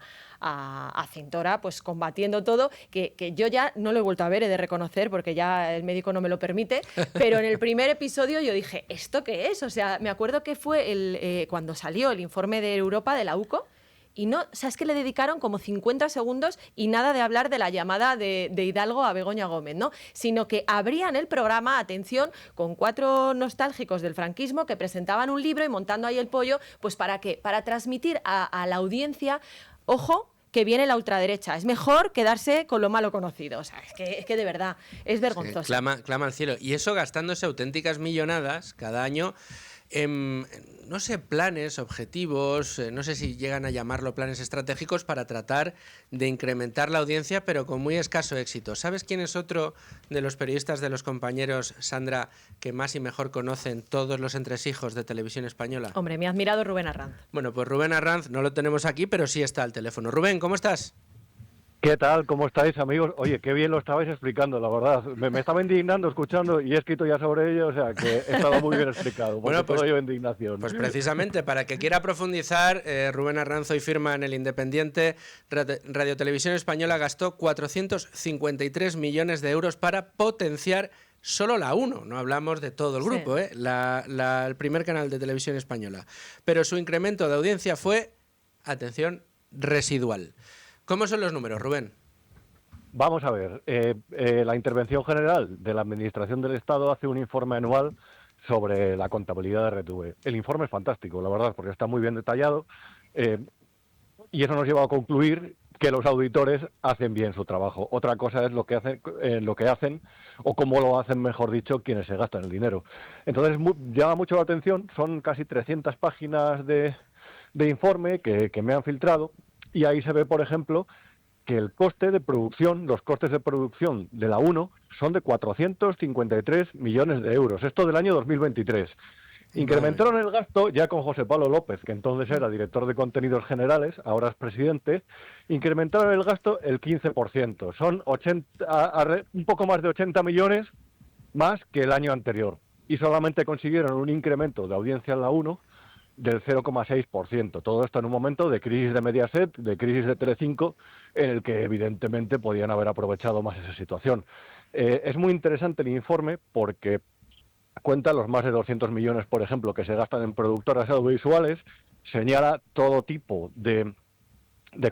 Cintora pues combatiendo todo, que yo ya no lo he vuelto a ver, he de reconocer, porque ya el médico no me lo permite, pero en el primer episodio yo dije, ¿esto qué es? O sea, me acuerdo que fue cuando salió el informe de Europa de la UCO, y no, o sea, es que le dedicaron como 50 segundos y nada de hablar de la llamada de Hidalgo a Begoña Gómez, ¿no? Sino que abrían el programa, atención, con 4 nostálgicos del franquismo que presentaban un libro y montando ahí el pollo, pues ¿para qué? Para transmitir a la audiencia, ojo, que viene la ultraderecha. Es mejor quedarse con lo malo conocido. O sea, es que de verdad es vergonzoso. Sí, clama al cielo. Y eso gastándose auténticas millonadas cada año en, no sé, planes, objetivos, no sé si llegan a llamarlo planes estratégicos para tratar de incrementar la audiencia, pero con muy escaso éxito. ¿Sabes quién es otro de los periodistas de los compañeros, Sandra, que más y mejor conocen todos los entresijos de Televisión Española? Hombre, me ha admirado Rubén Arranz. Bueno, pues Rubén Arranz no lo tenemos aquí, pero sí está al teléfono. Rubén, ¿cómo estás? ¿Qué tal? ¿Cómo estáis, amigos? Oye, qué bien lo estabais explicando, la verdad. Me estaba indignando escuchando y he escrito ya sobre ello, o sea, que estaba muy bien explicado. Bueno, pues, todo ello indignación. Pues precisamente, para que quiera profundizar, Rubén Arranz hoy firma en El Independiente. Radio Televisión Española gastó 453 millones de euros para potenciar solo la 1, no hablamos de todo el grupo, sí. El primer canal de Televisión Española. Pero su incremento de audiencia fue, atención, residual. ¿Cómo son los números, Rubén? Vamos a ver, la Intervención General de la Administración del Estado hace un informe anual sobre la contabilidad de RTV. El informe es fantástico, la verdad, porque está muy bien detallado y eso nos lleva a concluir que los auditores hacen bien su trabajo. Otra cosa es lo que hacen o cómo lo hacen, mejor dicho, quienes se gastan el dinero. Entonces, llama mucho la atención, son casi 300 páginas de informe que me han filtrado. Y ahí se ve, por ejemplo, que el coste de producción, los costes de producción de la 1 son de 453 millones de euros. Esto del año 2023. Incrementaron el gasto ya con José Pablo López, que entonces era director de contenidos generales, ahora es presidente. Incrementaron el gasto el 15%. Son un poco más de 80 millones más que el año anterior. Y solamente consiguieron un incremento de audiencia en la 1 del 0,6%. Todo esto en un momento de crisis de Mediaset, de crisis de Telecinco, en el que evidentemente podían haber aprovechado más esa situación. Es muy interesante el informe porque cuenta los más de 200 millones, por ejemplo, que se gastan en productoras audiovisuales, señala todo tipo de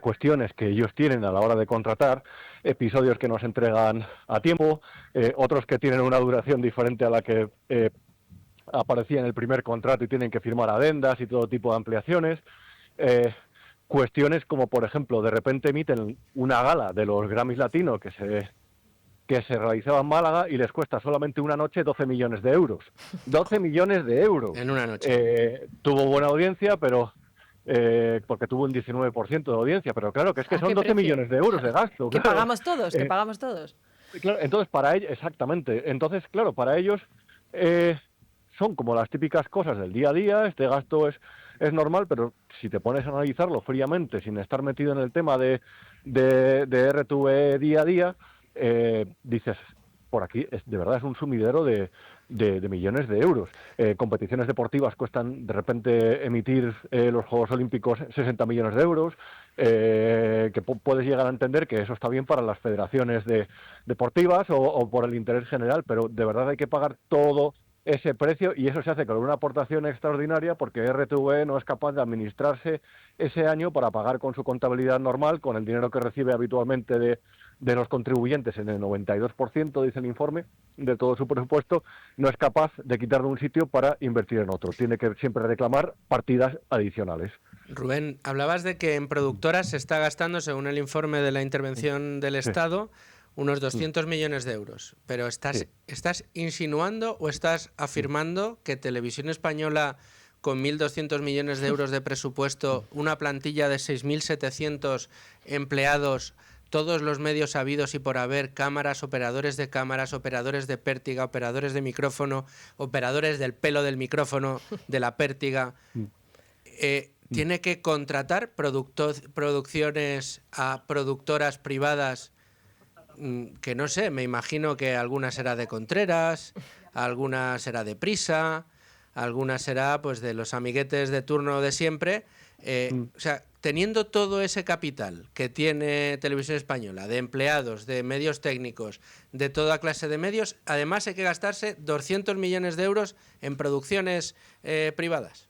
cuestiones que ellos tienen a la hora de contratar, episodios que nos entregan a tiempo, otros que tienen una duración diferente a la que aparecía en el primer contrato y tienen que firmar adendas y todo tipo de ampliaciones. Cuestiones como, por ejemplo, de repente emiten una gala de los Grammys Latinos que se realizaba en Málaga y les cuesta solamente una noche 12 millones de euros. 12 millones de euros. En una noche. Tuvo buena audiencia, pero porque tuvo un 19% de audiencia, pero claro, que es que son 12 millones de euros de gasto. Que claro. pagamos todos, que pagamos todos. Claro, entonces, para ellos, exactamente. Entonces, claro, para ellos son como las típicas cosas del día a día. Este gasto es normal, pero si te pones a analizarlo fríamente, sin estar metido en el tema de RTV día a día, dices, por aquí de verdad es un sumidero de millones de euros. Competiciones deportivas cuestan de repente emitir los Juegos Olímpicos 60 millones de euros, que puedes llegar a entender que eso está bien para las federaciones deportivas o por el interés general, pero de verdad hay que pagar todo ese precio y eso se hace con una aportación extraordinaria porque RTV no es capaz de administrarse ese año para pagar con su contabilidad normal, con el dinero que recibe habitualmente de los contribuyentes en el 92%, dice el informe, de todo su presupuesto, no es capaz de quitar de un sitio para invertir en otro. Tiene que siempre reclamar partidas adicionales. Rubén, hablabas de que en productoras se está gastando, según el informe de la intervención del Estado, unos 200 millones de euros. Pero ¿estás insinuando o estás afirmando que Televisión Española, con 1.200 millones de euros de presupuesto, una plantilla de 6.700 empleados, todos los medios habidos y por haber, cámaras, operadores de pértiga, operadores de micrófono, operadores del pelo del micrófono, de la pértiga, tiene que contratar producciones a productoras privadas que no sé, me imagino que alguna será de Contreras, alguna será de Prisa, alguna será pues de los amiguetes de turno de siempre. O sea, teniendo todo ese capital que tiene Televisión Española, de empleados, de medios técnicos, de toda clase de medios, además hay que gastarse 200 millones de euros en producciones privadas.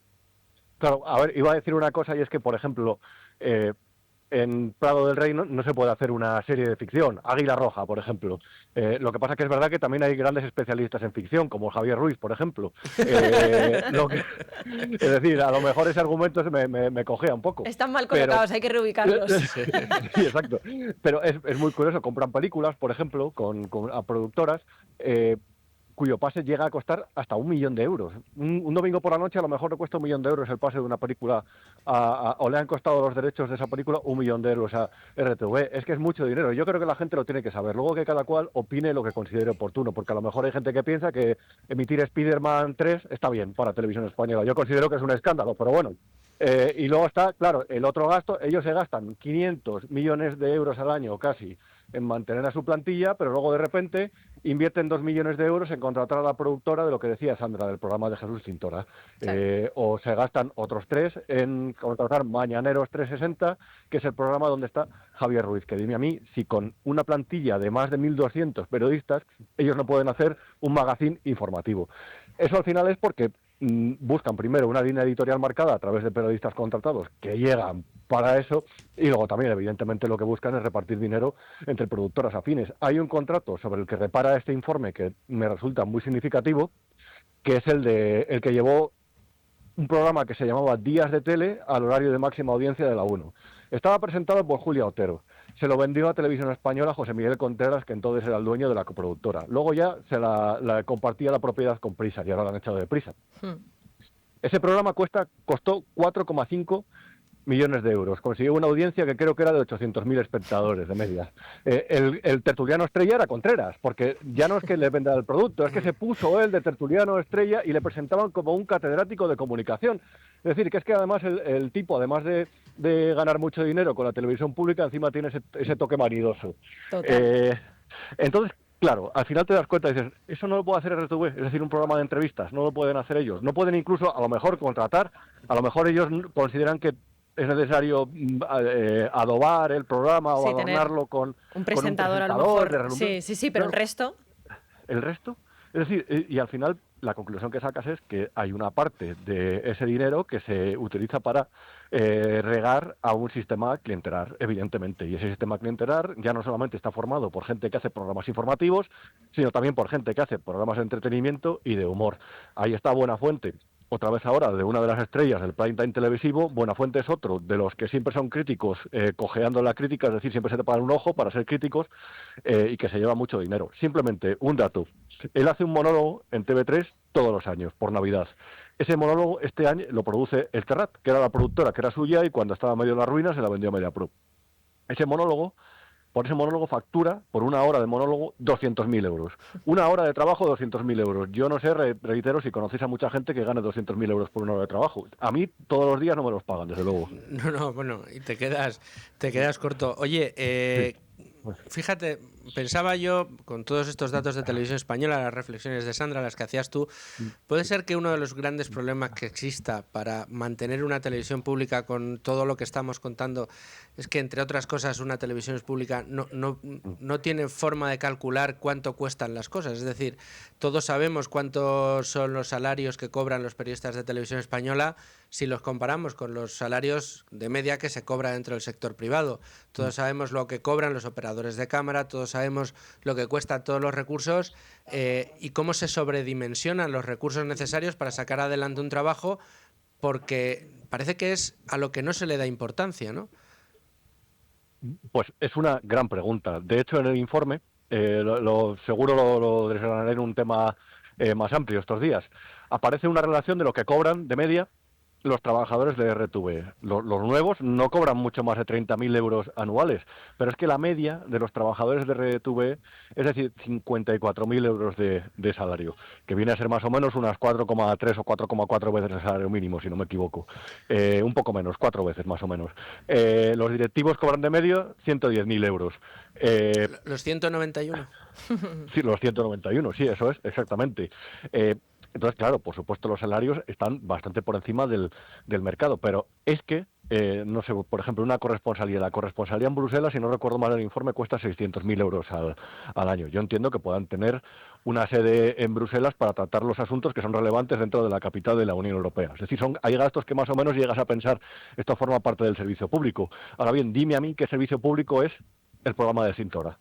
Claro, a ver, iba a decir una cosa, y es que, por ejemplo, en Prado del Rey no se puede hacer una serie de ficción, Águila Roja, por ejemplo. Lo que pasa que es verdad que también hay grandes especialistas en ficción, como Javier Ruiz, por ejemplo. Es decir, a lo mejor ese argumento me cojea un poco. Están mal colocados, hay que reubicarlos. Sí, exacto. Pero es muy curioso, compran películas, por ejemplo, a productoras, cuyo pase llega a costar hasta 1 millón de euros. Un domingo por la noche a lo mejor le cuesta 1 millón de euros el pase de una película, o le han costado los derechos de esa película 1 millón de euros a RTV. Es que es mucho dinero. Yo creo que la gente lo tiene que saber. Luego que cada cual opine lo que considere oportuno, porque a lo mejor hay gente que piensa que emitir Spider-Man 3 está bien para Televisión Española. Yo considero que es un escándalo, pero bueno. Y luego está, claro, el otro gasto. Ellos se gastan 500 millones de euros al año casi en mantener a su plantilla, pero luego de repente invierten 2 millones de euros en contratar a la productora de lo que decía Sandra, del programa de Jesús Cintora. Sí. O se gastan otros 3 en contratar Mañaneros 360, que es el programa donde está Javier Ruiz, que dime a mí si con una plantilla de más de 1.200 periodistas ellos no pueden hacer un magazine informativo. Eso al final es porque buscan primero una línea editorial marcada a través de periodistas contratados que llegan para eso, y luego también evidentemente lo que buscan es repartir dinero entre productoras afines. Hay un contrato sobre el que repara este informe que me resulta muy significativo, que es el que llevó un programa que se llamaba Días de Tele al horario de máxima audiencia de la 1. Estaba presentado por Julia Otero. Se lo vendió a Televisión Española José Miguel Contreras, que entonces era el dueño de la coproductora. Luego ya se la compartía la propiedad con Prisa, y ahora la han echado de Prisa. Ese programa costó 4,5 millones de euros. Consiguió una audiencia que creo que era de 800.000 espectadores de media. El tertuliano estrella era Contreras, porque ya no es que le venda el producto, es que se puso él de tertuliano estrella y le presentaban como un catedrático de comunicación. Es decir, que además el tipo, además de ganar mucho dinero con la televisión pública, encima tiene ese toque manidoso. Entonces, claro, al final te das cuenta y dices, eso no lo puede hacer RTV, es decir, un programa de entrevistas, no lo pueden hacer ellos. No pueden incluso, a lo mejor, contratar, a lo mejor ellos consideran que es necesario adobar el programa o adornarlo con un presentador, a lo mejor. Sí, pero el resto... ¿El resto? Es decir, y al final la conclusión que sacas es que hay una parte de ese dinero que se utiliza para regar a un sistema clientelar, evidentemente. Y ese sistema clientelar ya no solamente está formado por gente que hace programas informativos, sino también por gente que hace programas de entretenimiento y de humor. Ahí está Buenafuente, otra vez ahora, de una de las estrellas del prime time televisivo. Buenafuente es otro de los que siempre son críticos, cojeando la crítica, es decir, siempre se tapan un ojo para ser críticos, y que se lleva mucho dinero. Simplemente un dato: él hace un monólogo en TV3 todos los años, por Navidad. Ese monólogo este año lo produce El Terrat, que era la productora, que era suya, y cuando estaba medio en la ruina se la vendió a Mediapro. Por ese monólogo factura, por una hora de monólogo, 200.000 euros. Una hora de trabajo, 200.000 euros. Yo no sé, reitero, si conocéis a mucha gente que gane 200.000 euros por una hora de trabajo. A mí todos los días no me los pagan, desde luego. No, bueno, y te quedas corto. Oye, fíjate, pensaba yo, con todos estos datos de Televisión Española, las reflexiones de Sandra, las que hacías tú, puede ser que uno de los grandes problemas que exista para mantener una televisión pública con todo lo que estamos contando es que, entre otras cosas, una televisión pública no tiene forma de calcular cuánto cuestan las cosas. Es decir, todos sabemos cuántos son los salarios que cobran los periodistas de Televisión Española si los comparamos con los salarios de media que se cobra dentro del sector privado. Todos sabemos lo que cobran los operadores de cámara, todos sabemos lo que cuestan todos los recursos, y cómo se sobredimensionan los recursos necesarios para sacar adelante un trabajo porque parece que es a lo que no se le da importancia, ¿no? Pues es una gran pregunta. De hecho, en el informe, seguro lo desgranaré en un tema más amplio estos días, aparece una relación de lo que cobran de media los trabajadores de RTV. Los nuevos no cobran mucho más de 30.000 euros anuales, pero es que la media de los trabajadores de RTV es decir, 54.000 euros de salario, que viene a ser más o menos unas 4,3 o 4,4 veces el salario mínimo, si no me equivoco. Un poco menos, 4 veces más o menos. Los directivos cobran de medio 110.000 euros. Los 191. Sí, los 191, sí, eso es, exactamente. Entonces, claro, por supuesto los salarios están bastante por encima del mercado, pero es que, no sé, por ejemplo, la corresponsalía en Bruselas, si no recuerdo mal el informe, cuesta 600.000 euros al año. Yo entiendo que puedan tener una sede en Bruselas para tratar los asuntos que son relevantes dentro de la capital de la Unión Europea. Es decir, hay gastos que más o menos llegas a pensar, esto forma parte del servicio público. Ahora bien, dime a mí qué servicio público es el programa de Cintora.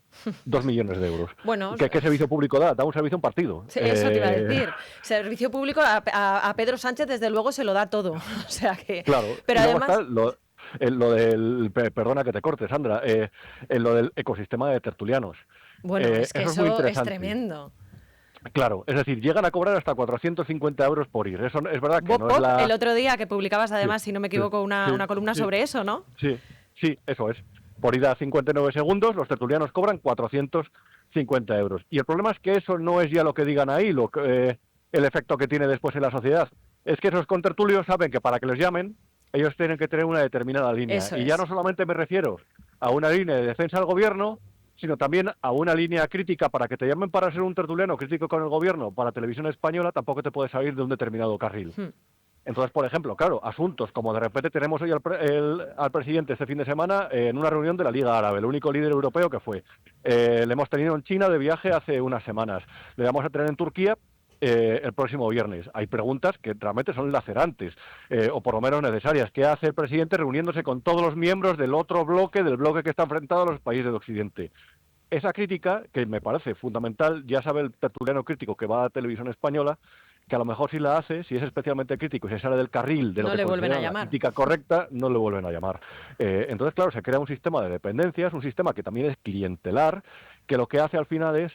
2 millones de euros. Bueno, ¿Qué servicio público da? Da un servicio a un partido. Eso te iba a decir. Servicio público a Pedro Sánchez, desde luego, se lo da todo. O sea que... Claro. Pero además... Lo del... Perdona que te corte, Sandra. Lo del ecosistema de tertulianos. Bueno, es que eso es tremendo. Claro, es decir, llegan a cobrar hasta 450 euros por ir. Eso es verdad que Bob, no es la... El otro día que publicabas, además, sí, si no me equivoco, una columna sobre eso, ¿no? Sí, eso es. Por ida a 59 segundos, los tertulianos cobran 450 euros. Y el problema es que eso no es ya lo que digan ahí, el efecto que tiene después en la sociedad. Es que esos contertulios saben que para que les llamen, ellos tienen que tener una determinada línea. Eso y es. ya no solamente me refiero a una línea de defensa del gobierno, sino también a una línea crítica. Para que te llamen para ser un tertuliano crítico con el gobierno, para Televisión Española, tampoco te puedes salir de un determinado carril. Entonces, por ejemplo, claro, asuntos como de repente tenemos hoy al presidente este fin de semana en una reunión de la Liga Árabe, el único líder europeo que fue. Le hemos tenido en China de viaje hace unas semanas. Le vamos a tener en Turquía el próximo viernes. Hay preguntas que realmente son lacerantes, o por lo menos necesarias. ¿Qué hace el presidente reuniéndose con todos los miembros del otro bloque, del bloque que está enfrentado a los países de Occidente? Esa crítica, que me parece fundamental, ya sabe el tertuliano crítico que va a Televisión Española, que a lo mejor si la hace, si es especialmente crítico y se sale del carril de lo que considera la crítica correcta, no le vuelven a llamar. Entonces, claro, se crea un sistema de dependencias, un sistema que también es clientelar, que lo que hace al final es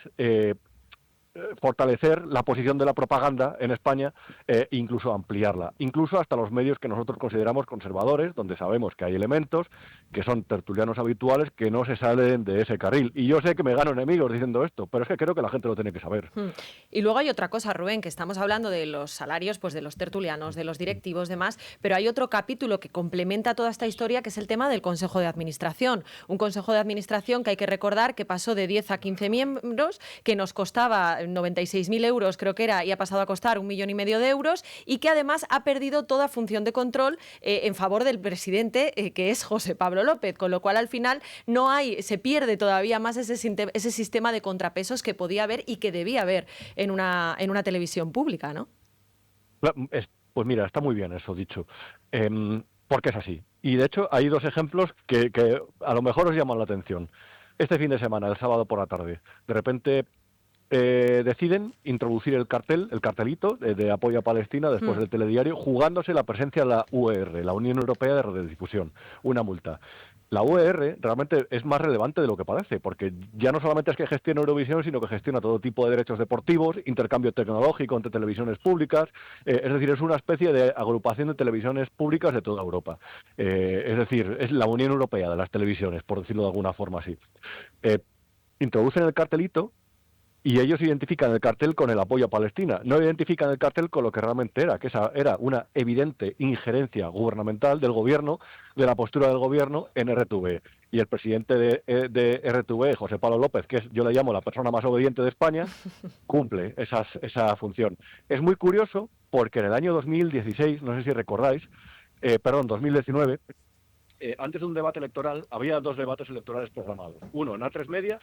fortalecer la posición de la propaganda en España e incluso ampliarla, incluso hasta los medios que nosotros consideramos conservadores, donde sabemos que hay elementos que son tertulianos habituales que no se salen de ese carril. Y yo sé que me gano enemigos diciendo esto, pero es que creo que la gente lo tiene que saber. Y luego hay otra cosa, Rubén, que estamos hablando de los salarios, pues de los tertulianos, de los directivos, demás, pero hay otro capítulo que complementa toda esta historia, que es el tema del Consejo de Administración. Un Consejo de Administración que hay que recordar que pasó de 10 a 15 miembros, que nos costaba 96.000 euros, creo que era, y ha pasado a costar 1,5 millones de euros, y que además ha perdido toda función de control en favor del presidente, que es José Pablo López, con lo cual al final se pierde todavía más ese sistema de contrapesos que podía haber y que debía haber en una televisión pública, ¿no? Pues mira, está muy bien eso dicho, porque es así. Y de hecho hay dos ejemplos que a lo mejor os llaman la atención. Este fin de semana, el sábado por la tarde, de repente deciden introducir el cartelito de apoyo a Palestina después del telediario, jugándose la presencia de la UER, la Unión Europea de Radiodifusión, una multa. La UER realmente es más relevante de lo que parece, porque ya no solamente es que gestiona Eurovisión, sino que gestiona todo tipo de derechos deportivos, intercambio tecnológico entre televisiones públicas, es decir, es una especie de agrupación de televisiones públicas de toda Europa. Es decir, es la Unión Europea de las televisiones, por decirlo de alguna forma así. Introducen el cartelito, y ellos identifican el cartel con el apoyo a Palestina. No identifican el cartel con lo que realmente era, que esa era una evidente injerencia gubernamental del gobierno, de la postura del gobierno en RTV. Y el presidente de RTV, José Pablo López, que yo le llamo la persona más obediente de España, cumple esa función. Es muy curioso porque en el año 2016, no sé si recordáis, 2019, antes de un debate electoral, había 2 debates electorales programados. Uno en A3 Media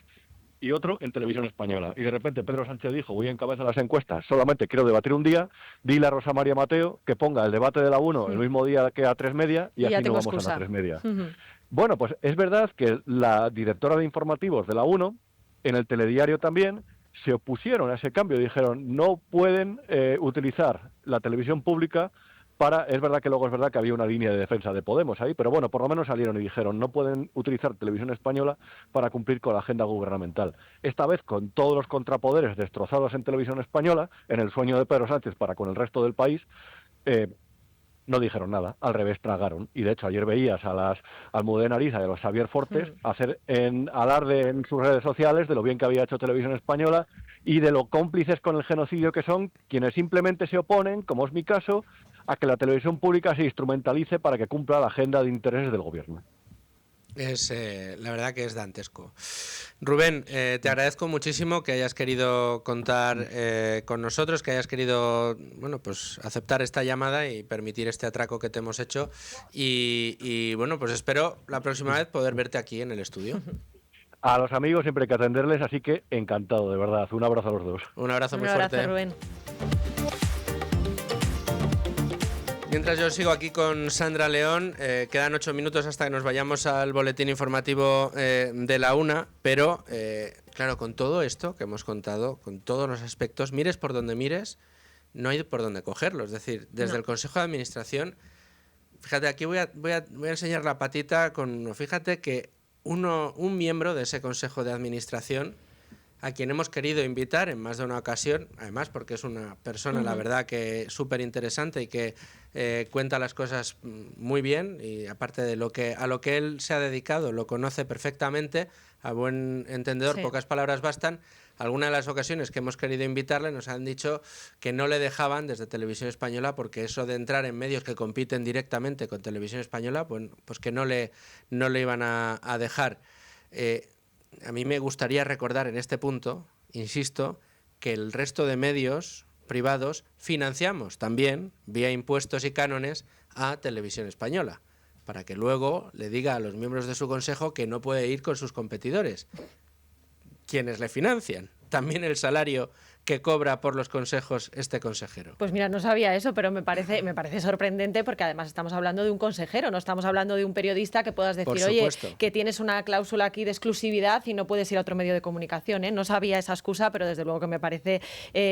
y otro en Televisión Española. Y de repente Pedro Sánchez dijo, voy a encabezar las encuestas, solamente quiero debatir un día, dile a Rosa María Mateo que ponga el debate de la 1 el mismo día que A3 Media y así no vamos a la 3 Media. Bueno, pues es verdad que la directora de informativos de la 1, en el telediario también, se opusieron a ese cambio, dijeron no pueden utilizar la televisión pública Es verdad que luego es verdad que había una línea de defensa de Podemos ahí, pero bueno, por lo menos salieron y dijeron no pueden utilizar Televisión Española para cumplir con la agenda gubernamental. Esta vez con todos los contrapoderes destrozados en Televisión Española, en el sueño de Pedro Sánchez para con el resto del país, no dijeron nada, al revés, tragaron. Y de hecho ayer veías a las Almudena Ariza y a los Xavier Fortes hacer alarde en sus redes sociales de lo bien que había hecho Televisión Española y de lo cómplices con el genocidio que son quienes simplemente se oponen, como es mi caso, a que la televisión pública se instrumentalice para que cumpla la agenda de intereses del gobierno. Es la verdad que es dantesco. Rubén, te agradezco muchísimo que hayas querido contar con nosotros, que hayas querido, bueno, pues aceptar esta llamada y permitir este atraco que te hemos hecho. Y bueno, pues espero la próxima vez poder verte aquí en el estudio. A los amigos siempre hay que atenderles, así que encantado, de verdad. Un abrazo a los dos. Un abrazo muy fuerte. Un abrazo, Rubén. Mientras yo sigo aquí con Sandra León, quedan 8 minutos hasta que nos vayamos al boletín informativo de la 1, pero claro, con todo esto que hemos contado, con todos los aspectos, mires por donde mires, no hay por dónde cogerlo. Es decir, desde el Consejo de Administración, fíjate, aquí voy a enseñar la patita fíjate que un miembro de ese Consejo de Administración, a quien hemos querido invitar en más de una ocasión, además porque es una persona, la verdad, que súper interesante y que cuenta las cosas muy bien, y aparte de a lo que él se ha dedicado, lo conoce perfectamente, a buen entendedor, pocas palabras bastan. Algunas de las ocasiones que hemos querido invitarle nos han dicho que no le dejaban desde Televisión Española, porque eso de entrar en medios que compiten directamente con Televisión Española, pues que no le iban a dejar. A mí me gustaría recordar en este punto, insisto, que el resto de medios privados financiamos también, vía impuestos y cánones, a Televisión Española, para que luego le diga a los miembros de su consejo que no puede ir con sus competidores. ¿Quiénes le financian? También el salario que cobra por los consejos este consejero. Pues mira, no sabía eso, pero me parece sorprendente, porque además estamos hablando de un consejero, no estamos hablando de un periodista que puedas decir, oye, que tienes una cláusula aquí de exclusividad y no puedes ir a otro medio de comunicación, ¿eh? No sabía esa excusa, pero desde luego que me parece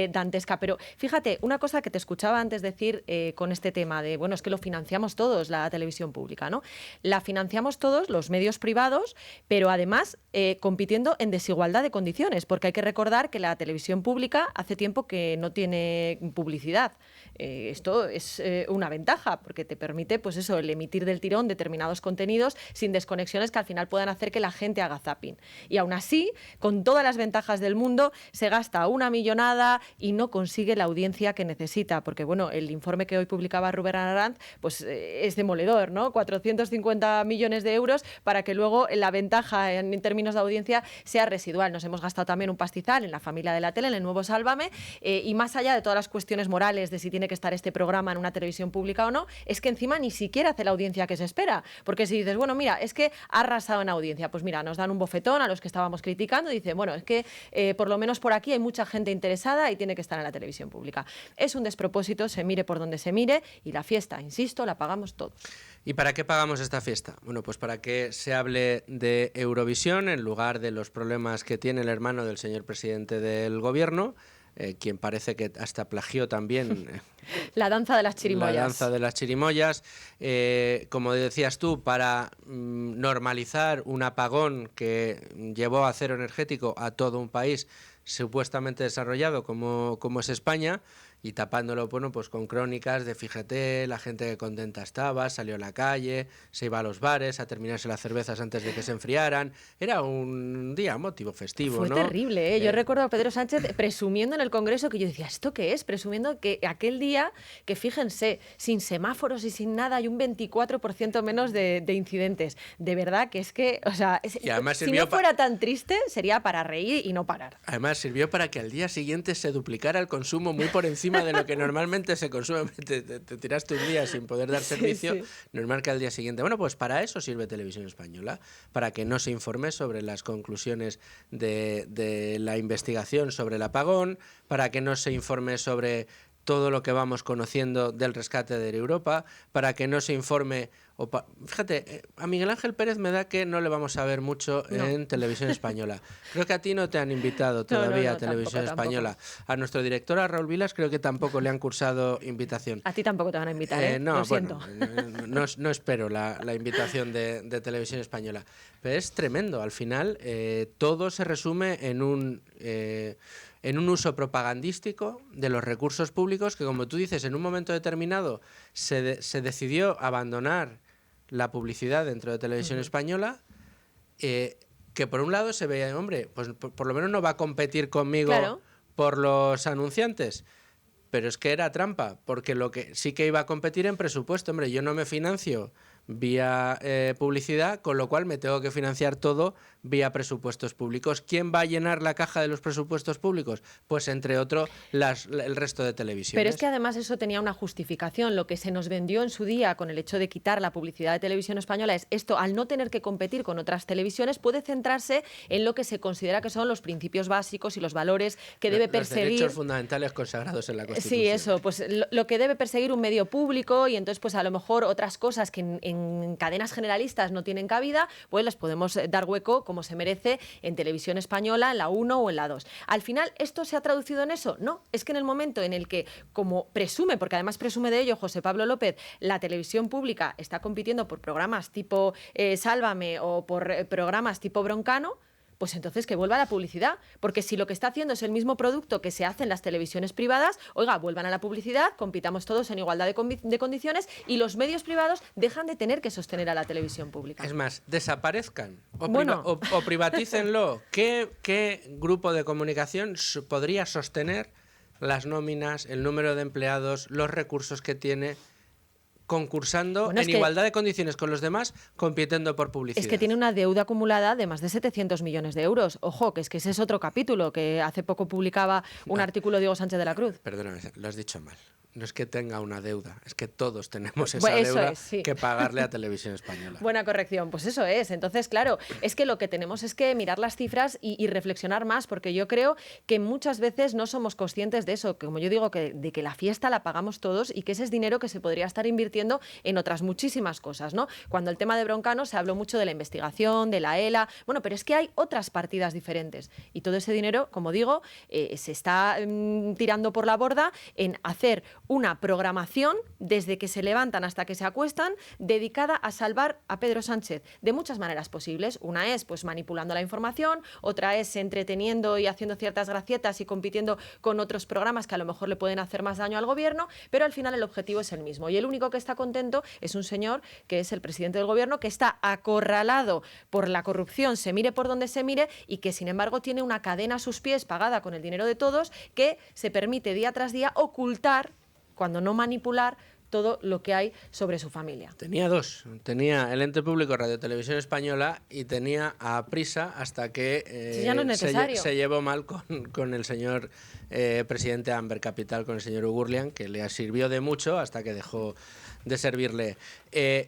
dantesca. Pero fíjate, una cosa que te escuchaba antes decir con este tema de, bueno, es que lo financiamos todos, la televisión pública, ¿no? La financiamos todos, los medios privados, pero además compitiendo en desigualdad de condiciones, porque hay que recordar que la televisión pública hace tiempo que no tiene publicidad. Esto es una ventaja, porque te permite, pues eso, el emitir del tirón determinados contenidos sin desconexiones que al final puedan hacer que la gente haga zapping. Y aún así, con todas las ventajas del mundo, se gasta una millonada y no consigue la audiencia que necesita, porque bueno, el informe que hoy publicaba Rubén Arranz, pues es demoledor, ¿no? 450 millones de euros para que luego la ventaja en términos de audiencia sea residual. Nos hemos gastado también un pastizal en la familia de la tele, en el nuevo Sálvame, y más allá de todas las cuestiones morales de si tiene que estar este programa en una televisión pública o no, es que encima ni siquiera hace la audiencia que se espera, porque si dices, bueno, mira, es que ha arrasado en audiencia, pues mira, nos dan un bofetón a los que estábamos criticando y dicen, bueno, es que por lo menos por aquí hay mucha gente interesada y tiene que estar en la televisión pública. Es un despropósito, se mire por donde se mire, y la fiesta, insisto, la pagamos todos. ¿Y para qué pagamos esta fiesta? Bueno, pues para que se hable de Eurovisión en lugar de los problemas que tiene el hermano del señor presidente del gobierno, quien parece que hasta plagió también la danza de las chirimoyas. La danza de las chirimoyas. Como decías tú, para normalizar un apagón que llevó a cero energético a todo un país supuestamente desarrollado como es España, y tapándolo, bueno, pues con crónicas de fíjate, la gente que contenta estaba, salió a la calle, se iba a los bares a terminarse las cervezas antes de que se enfriaran. Era un día motivo festivo, Fue ¿no? terrible, ¿eh? Yo recuerdo a Pedro Sánchez presumiendo en el Congreso, que yo decía, ¿esto qué es? Presumiendo que aquel día, que fíjense, sin semáforos y sin nada, hay un 24% menos de incidentes. De verdad que es que, o sea, si no fuera tan triste, sería para reír y no parar. Además, sirvió para que al día siguiente se duplicara el consumo muy por encima de lo que normalmente se consume. Te tiraste un día sin poder dar servicio, sí. Normal que al día siguiente. Bueno, pues para eso sirve Televisión Española, para que no se informe sobre las conclusiones de la investigación sobre el apagón, para que no se informe sobre todo lo que vamos conociendo del rescate de Europa, para que no se informe. Fíjate, a Miguel Ángel Pérez me da que no le vamos a ver mucho en Televisión Española. Creo que a ti no te han invitado todavía a Televisión Española. Tampoco. A nuestro director, a Raúl Vilas, creo que tampoco le han cursado invitación. A ti tampoco te van a invitar, ¿eh? No, Lo siento. Bueno, no espero la invitación de Televisión Española. Pero es tremendo. Al final, todo se resume en un uso propagandístico de los recursos públicos que, como tú dices, en un momento determinado se decidió abandonar la publicidad dentro de Televisión Española, que por un lado se veía, hombre, pues por lo menos no va a competir conmigo por los anunciantes. Pero es que era trampa, porque lo que sí que iba a competir en presupuesto. Hombre, yo no me financio vía publicidad, con lo cual me tengo que financiar todo vía presupuestos públicos. ¿Quién va a llenar la caja de los presupuestos públicos? Pues entre otros el resto de televisiones. Pero es que además eso tenía una justificación. Lo que se nos vendió en su día con el hecho de quitar la publicidad de Televisión Española es esto: al no tener que competir con otras televisiones, puede centrarse en lo que se considera que son los principios básicos y los valores que debe perseguir. Los derechos fundamentales consagrados en la Constitución. Sí, eso, pues lo que debe perseguir un medio público, y entonces pues a lo mejor otras cosas que en cadenas generalistas no tienen cabida, pues las podemos dar hueco como se merece en Televisión Española, en la 1 o en la 2. Al final, ¿esto se ha traducido en eso? No, es que en el momento en el que, como presume, porque además presume de ello José Pablo López, la televisión pública está compitiendo por programas tipo Sálvame o por programas tipo Broncano, pues entonces que vuelva a la publicidad, porque si lo que está haciendo es el mismo producto que se hace en las televisiones privadas, oiga, vuelvan a la publicidad, compitamos todos en igualdad de condiciones y los medios privados dejan de tener que sostener a la televisión pública. Es más, desaparezcan o privatícenlo. ¿Qué grupo de comunicación podría sostener las nóminas, el número de empleados, los recursos que tiene, concursando en igualdad de condiciones con los demás, compitiendo por publicidad? Es que tiene una deuda acumulada de más de 700 millones de euros. Ojo, que ese es otro capítulo, que hace poco publicaba un artículo Diego Sánchez de la Cruz. Perdóname, lo has dicho mal. No es que tenga una deuda, es que todos tenemos esa deuda que pagarle a Televisión Española. Buena corrección, pues eso es. Entonces, claro, es que lo que tenemos es que mirar las cifras y reflexionar más, porque yo creo que muchas veces no somos conscientes de eso, que como yo digo, de que la fiesta la pagamos todos y que ese es dinero que se podría estar invirtiendo en otras muchísimas cosas, ¿no? Cuando el tema de Broncano se habló mucho de la investigación, de la ELA, bueno, pero es que hay otras partidas diferentes y todo ese dinero, como digo, se está tirando por la borda en hacer una programación desde que se levantan hasta que se acuestan dedicada a salvar a Pedro Sánchez de muchas maneras posibles. Una es pues manipulando la información, otra es entreteniendo y haciendo ciertas gracietas y compitiendo con otros programas que a lo mejor le pueden hacer más daño al gobierno, pero al final el objetivo es el mismo. Y el único que está contento es un señor que es el presidente del gobierno, que está acorralado por la corrupción, se mire por donde se mire, y que sin embargo tiene una cadena a sus pies pagada con el dinero de todos, que se permite día tras día ocultar, cuando no manipular, todo lo que hay sobre su familia. Tenía dos. Tenía el ente público Radio Televisión Española y tenía a Prisa hasta que ya no es necesario. Se llevó mal con el señor presidente de Amber Capital, con el señor Ugurlian, que le sirvió de mucho hasta que dejó de servirle.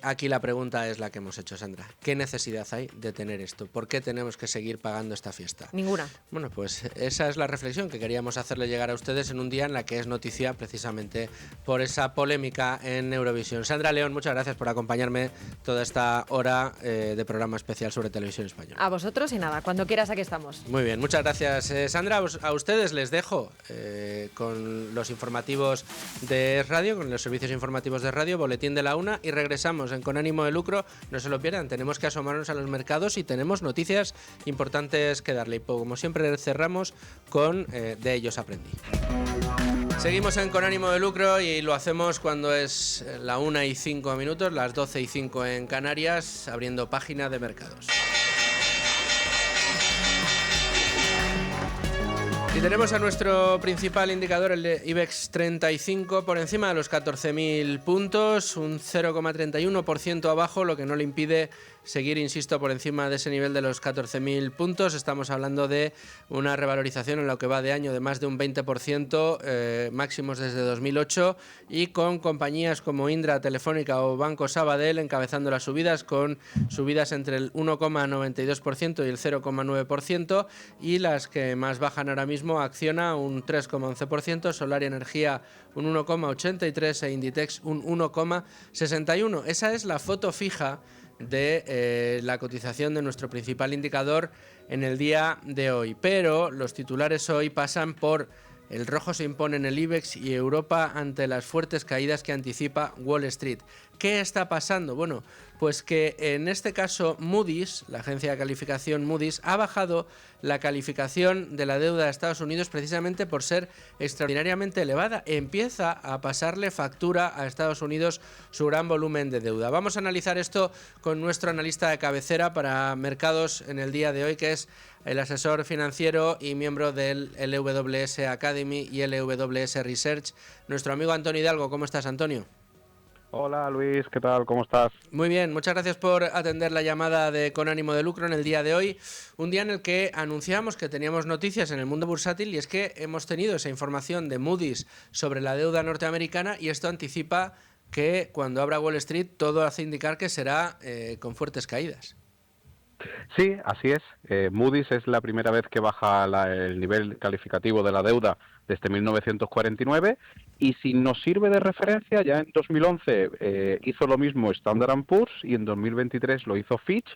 Aquí la pregunta es la que hemos hecho, Sandra. ¿Qué necesidad hay de tener esto? ¿Por qué tenemos que seguir pagando esta fiesta? Ninguna. Bueno, pues esa es la reflexión que queríamos hacerle llegar a ustedes en un día en la que es noticia precisamente por esa polémica en Eurovisión. Sandra León, muchas gracias por acompañarme toda esta hora de programa especial sobre Televisión Española. A vosotros y nada, cuando quieras aquí estamos. Muy bien, muchas gracias, Sandra. A ustedes les dejo con los informativos de radio, con los servicios informativos de radio, Boletín de la Una, y regresamos en Con Ánimo de Lucro. No se lo pierdan, tenemos que asomarnos a los mercados y tenemos noticias importantes que darle. Y como siempre cerramos con De ellos aprendí. Seguimos en Con Ánimo de Lucro y lo hacemos cuando es la 1:05, las 12:05 en Canarias, abriendo página de mercados. Y tenemos a nuestro principal indicador, el de IBEX 35, por encima de los 14.000 puntos, un 0,31% abajo, lo que no le impide seguir, insisto, por encima de ese nivel de los 14.000 puntos. Estamos hablando de una revalorización en lo que va de año de más de un 20%, máximos desde 2008, y con compañías como Indra, Telefónica o Banco Sabadell encabezando las subidas, con subidas entre el 1,92% y el 0,9%, y las que más bajan ahora mismo mismo Acciona un 3,11%, Solaria Energía un 1,83% e Inditex un 1,61%. Esa es la foto fija de la cotización de nuestro principal indicador en el día de hoy. Pero los titulares hoy pasan por: el rojo se impone en el IBEX y Europa ante las fuertes caídas que anticipa Wall Street. ¿Qué está pasando? Bueno, pues que en este caso Moody's, la agencia de calificación Moody's, ha bajado la calificación de la deuda de Estados Unidos precisamente por ser extraordinariamente elevada. Empieza a pasarle factura a Estados Unidos su gran volumen de deuda. Vamos a analizar esto con nuestro analista de cabecera para mercados en el día de hoy, que es el asesor financiero y miembro del LWS Academy y LWS Research, nuestro amigo Antonio Hidalgo. ¿Cómo estás, Antonio? Hola Luis, ¿qué tal? ¿Cómo estás? Muy bien, muchas gracias por atender la llamada de Con Ánimo de Lucro en el día de hoy, un día en el que anunciamos que teníamos noticias en el mundo bursátil, y es que hemos tenido esa información de Moody's sobre la deuda norteamericana, y esto anticipa que cuando abra Wall Street todo hace indicar que será con fuertes caídas. Sí, así es. Moody's es la primera vez que baja el nivel calificativo de la deuda desde 1949, y si nos sirve de referencia, ya en 2011 hizo lo mismo Standard & Poor's y en 2023 lo hizo Fitch.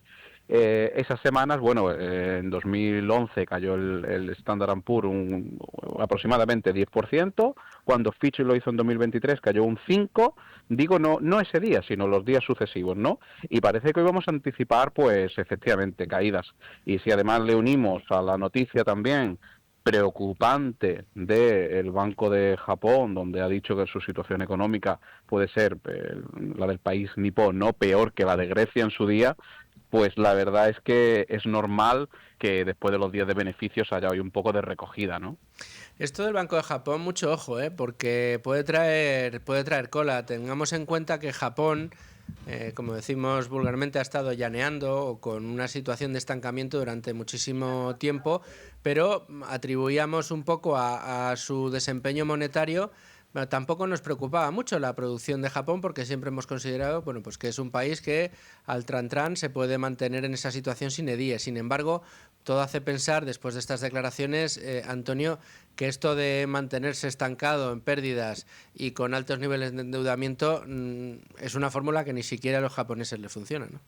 Esas semanas, bueno, en 2011 cayó el Standard & Poor's aproximadamente 10%, cuando Fitch lo hizo en 2023 cayó un 5%, digo no ese día, sino los días sucesivos, ¿no? Y parece que hoy vamos a anticipar, pues, efectivamente, caídas. Y si además le unimos a la noticia también preocupante del Banco de Japón, donde ha dicho que su situación económica puede ser la del país nipón, no peor que la de Grecia en su día, pues la verdad es que es normal que después de los días de beneficios haya hoy un poco de recogida, ¿no? Esto del Banco de Japón, mucho ojo, porque puede traer cola. Tengamos en cuenta que Japón, como decimos vulgarmente, ha estado llaneando o con una situación de estancamiento durante muchísimo tiempo, pero atribuíamos un poco a su desempeño monetario. Bueno, tampoco nos preocupaba mucho la producción de Japón, porque siempre hemos considerado, bueno, pues que es un país que al tran se puede mantener en esa situación sin edie. Sin embargo, todo hace pensar, después de estas declaraciones, Antonio, que esto de mantenerse estancado en pérdidas y con altos niveles de endeudamiento es una fórmula que ni siquiera a los japoneses les funciona, ¿no?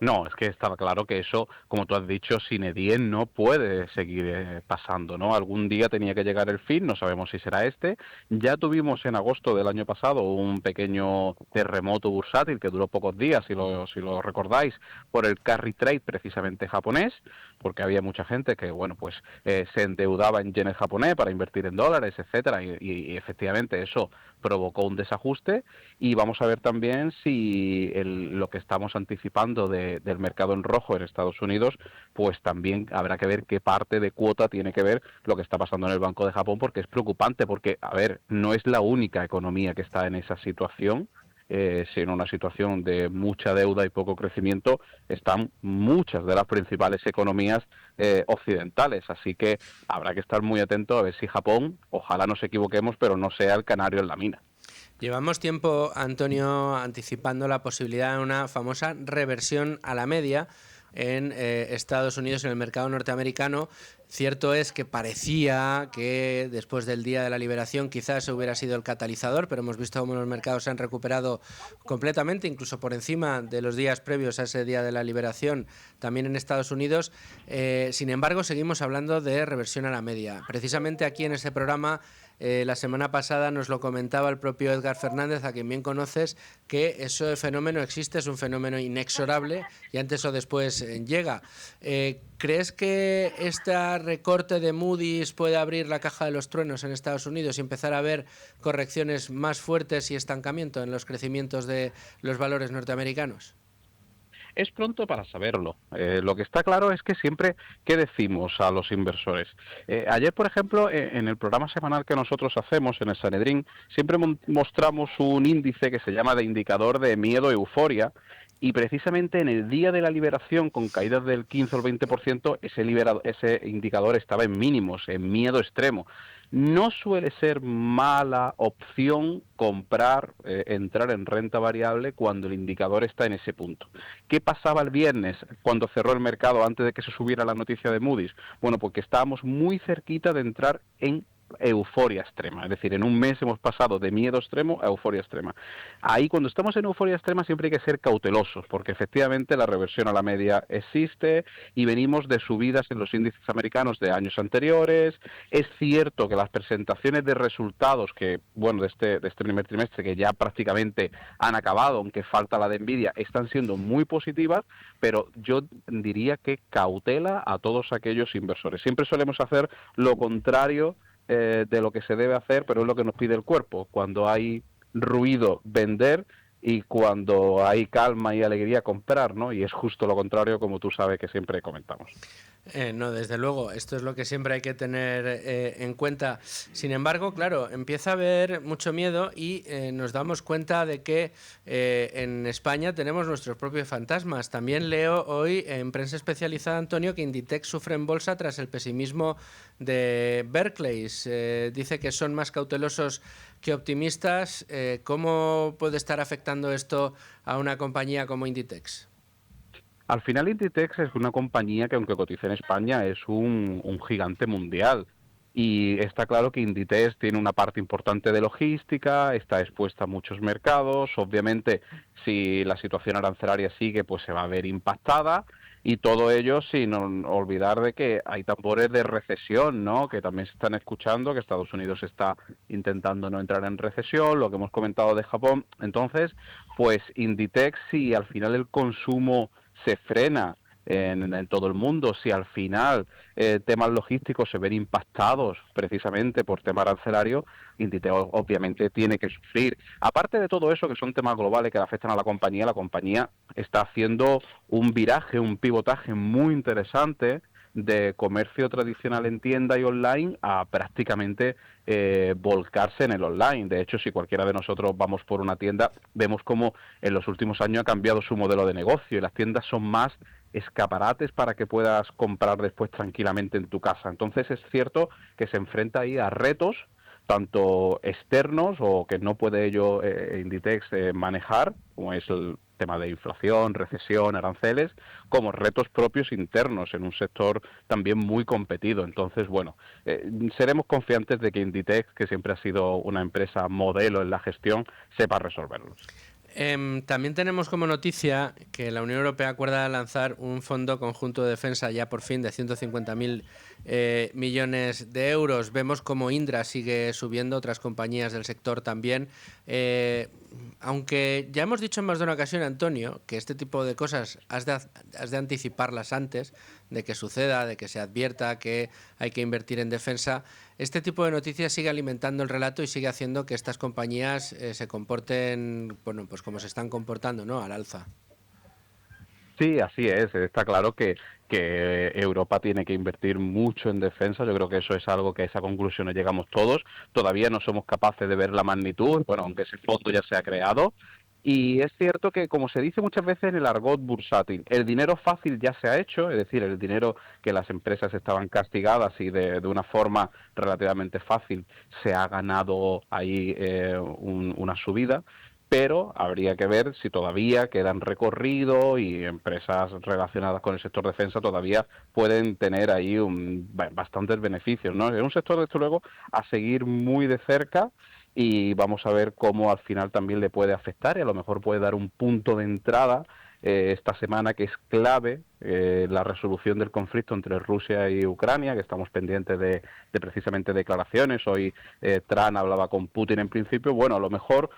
No, es que estaba claro que eso, como tú has dicho, sine die no puede seguir pasando, ¿no? Algún día tenía que llegar el fin, no sabemos si será este. Ya tuvimos en agosto del año pasado un pequeño terremoto bursátil que duró pocos días, si lo recordáis, por el carry trade precisamente japonés, porque había mucha gente que, bueno, pues se endeudaba en yenes japonés para invertir en dólares, etcétera, y efectivamente eso provocó un desajuste. Y vamos a ver también si lo que estamos anticipando del mercado en rojo en Estados Unidos, pues también habrá que ver qué parte de cuota tiene que ver lo que está pasando en el Banco de Japón, porque es preocupante, porque, a ver, no es la única economía que está en esa situación, sino una situación de mucha deuda y poco crecimiento, están muchas de las principales economías occidentales, así que habrá que estar muy atento a ver si Japón, ojalá nos equivoquemos, pero no sea el canario en la mina. Llevamos tiempo, Antonio, anticipando la posibilidad de una famosa reversión a la media en Estados Unidos, en el mercado norteamericano. Cierto es que parecía que después del Día de la Liberación quizás hubiera sido el catalizador, pero hemos visto cómo los mercados se han recuperado completamente, incluso por encima de los días previos a ese Día de la Liberación, también en Estados Unidos. Sin embargo, seguimos hablando de reversión a la media. Precisamente aquí en este programa, la semana pasada nos lo comentaba el propio Edgar Fernández, a quien bien conoces, que ese fenómeno existe, es un fenómeno inexorable y antes o después llega. ¿Crees que este recorte de Moody's puede abrir la caja de los truenos en Estados Unidos y empezar a ver correcciones más fuertes y estancamiento en los crecimientos de los valores norteamericanos? Es pronto para saberlo. Lo que está claro es que siempre, ¿qué decimos a los inversores? Ayer, por ejemplo, en el programa semanal que nosotros hacemos en el Sanedrín, siempre mostramos un índice que se llama de indicador de miedo-euforia, y precisamente en el día de la liberación, con caídas del 15 o el 20%, ese indicador estaba en mínimos, en miedo extremo. No suele ser mala opción entrar en renta variable cuando el indicador está en ese punto. ¿Qué pasaba el viernes cuando cerró el mercado antes de que se subiera la noticia de Moody's? Bueno, porque estábamos muy cerquita de entrar en euforia extrema, es decir, en un mes hemos pasado de miedo extremo a euforia extrema. Ahí, cuando estamos en euforia extrema, siempre hay que ser cautelosos, porque efectivamente la reversión a la media existe y venimos de subidas en los índices americanos de años anteriores. Es cierto que las presentaciones de resultados de este primer trimestre, que ya prácticamente han acabado, aunque falta la de Nvidia, están siendo muy positivas, pero yo diría que cautela a todos aquellos inversores. Siempre solemos hacer lo contrario de lo que se debe hacer, pero es lo que nos pide el cuerpo. Cuando hay ruido, vender, y cuando hay calma y alegría, comprar, ¿no? Y es justo lo contrario, como tú sabes que siempre comentamos. No, desde luego, esto es lo que siempre hay que tener en cuenta. Sin embargo, claro, empieza a haber mucho miedo y nos damos cuenta de que en España tenemos nuestros propios fantasmas. También leo hoy en prensa especializada, Antonio, que Inditex sufre en bolsa tras el pesimismo de Berkeley. Dice que son más cautelosos que optimistas. ¿Cómo puede estar afectando esto a una compañía como Inditex? Al final Inditex es una compañía que, aunque cotiza en España, es un gigante mundial. Y está claro que Inditex tiene una parte importante de logística, está expuesta a muchos mercados. Obviamente, si la situación arancelaria sigue, pues se va a ver impactada. Y todo ello sin olvidar de que hay tambores de recesión, ¿no? Que también se están escuchando, que Estados Unidos está intentando no entrar en recesión, lo que hemos comentado de Japón. Entonces, pues Inditex, si al final el consumo se frena en todo el mundo, si al final temas logísticos se ven impactados precisamente por tema arancelario, Inditex obviamente tiene que sufrir. Aparte de todo eso, que son temas globales que afectan a la compañía está haciendo un viraje, un pivotaje muy interesante de comercio tradicional en tienda y online a prácticamente volcarse en el online. De hecho, si cualquiera de nosotros vamos por una tienda, vemos cómo en los últimos años ha cambiado su modelo de negocio y las tiendas son más escaparates para que puedas comprar después tranquilamente en tu casa. Entonces es cierto que se enfrenta ahí a retos tanto externos o que no puede ello Inditex manejar, como es el tema de inflación, recesión, aranceles, como retos propios internos en un sector también muy competido. Entonces, bueno, seremos confiantes de que Inditex, que siempre ha sido una empresa modelo en la gestión, sepa resolverlos. También tenemos como noticia que la Unión Europea acuerda lanzar un fondo conjunto de defensa ya por fin de 150.000 millones de euros. Vemos como Indra sigue subiendo, otras compañías del sector también. Aunque ya hemos dicho en más de una ocasión, Antonio, que este tipo de cosas has de anticiparlas antes de que suceda, de que se advierta que hay que invertir en defensa. Este tipo de noticias sigue alimentando el relato y sigue haciendo que estas compañías se comporten, bueno, pues como se están comportando, ¿no?, al alza. Sí, así es. Está claro que Europa tiene que invertir mucho en defensa. Yo creo que eso es algo que a esa conclusión llegamos todos. Todavía no somos capaces de ver la magnitud, bueno, aunque ese fondo ya se ha creado. Y es cierto que, como se dice muchas veces en el argot bursátil, el dinero fácil ya se ha hecho, es decir, el dinero que las empresas estaban castigadas y de una forma relativamente fácil se ha ganado ahí una subida. Pero habría que ver si todavía quedan recorrido y empresas relacionadas con el sector defensa todavía pueden tener ahí bastantes beneficios, ¿no? Es un sector, desde luego, a seguir muy de cerca y vamos a ver cómo al final también le puede afectar y a lo mejor puede dar un punto de entrada esta semana, que es clave, la resolución del conflicto entre Rusia y Ucrania, que estamos pendientes de precisamente declaraciones. Hoy Trump hablaba con Putin en principio. Bueno, a lo mejor,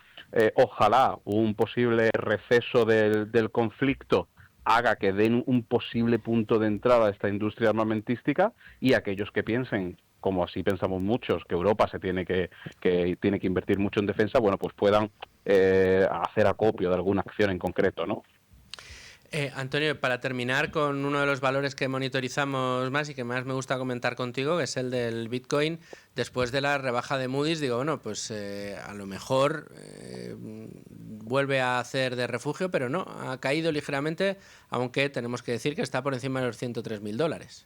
ojalá un posible receso del conflicto haga que den un posible punto de entrada a esta industria armamentística, y aquellos que piensen, como así pensamos muchos, que Europa tiene que invertir mucho en defensa, bueno, pues puedan hacer acopio de alguna acción en concreto, ¿no? Antonio, para terminar con uno de los valores que monitorizamos más y que más me gusta comentar contigo, que es el del Bitcoin, después de la rebaja de Moody's, digo, bueno, pues a lo mejor vuelve a hacer de refugio, pero no, ha caído ligeramente, aunque tenemos que decir que está por encima de los $103.000.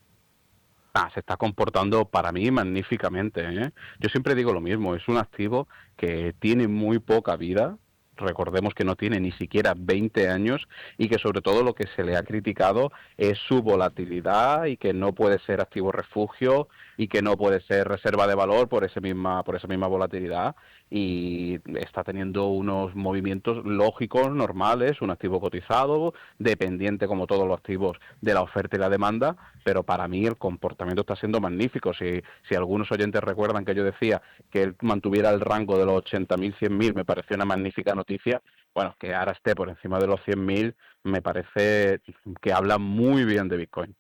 Se está comportando para mí magníficamente, ¿eh? Yo siempre digo lo mismo, es un activo que tiene muy poca vida. Recordemos que no tiene ni siquiera 20 años y que sobre todo lo que se le ha criticado es su volatilidad y que no puede ser activo refugio y que no puede ser reserva de valor por esa misma volatilidad, y está teniendo unos movimientos lógicos, normales, un activo cotizado, dependiente como todos los activos de la oferta y la demanda, pero para mí el comportamiento está siendo magnífico. Si algunos oyentes recuerdan que yo decía que él mantuviera el rango de los 80.000, 100.000, me pareció una magnífica noticia. Bueno, que ahora esté por encima de los 100.000 me parece que habla muy bien de Bitcoin.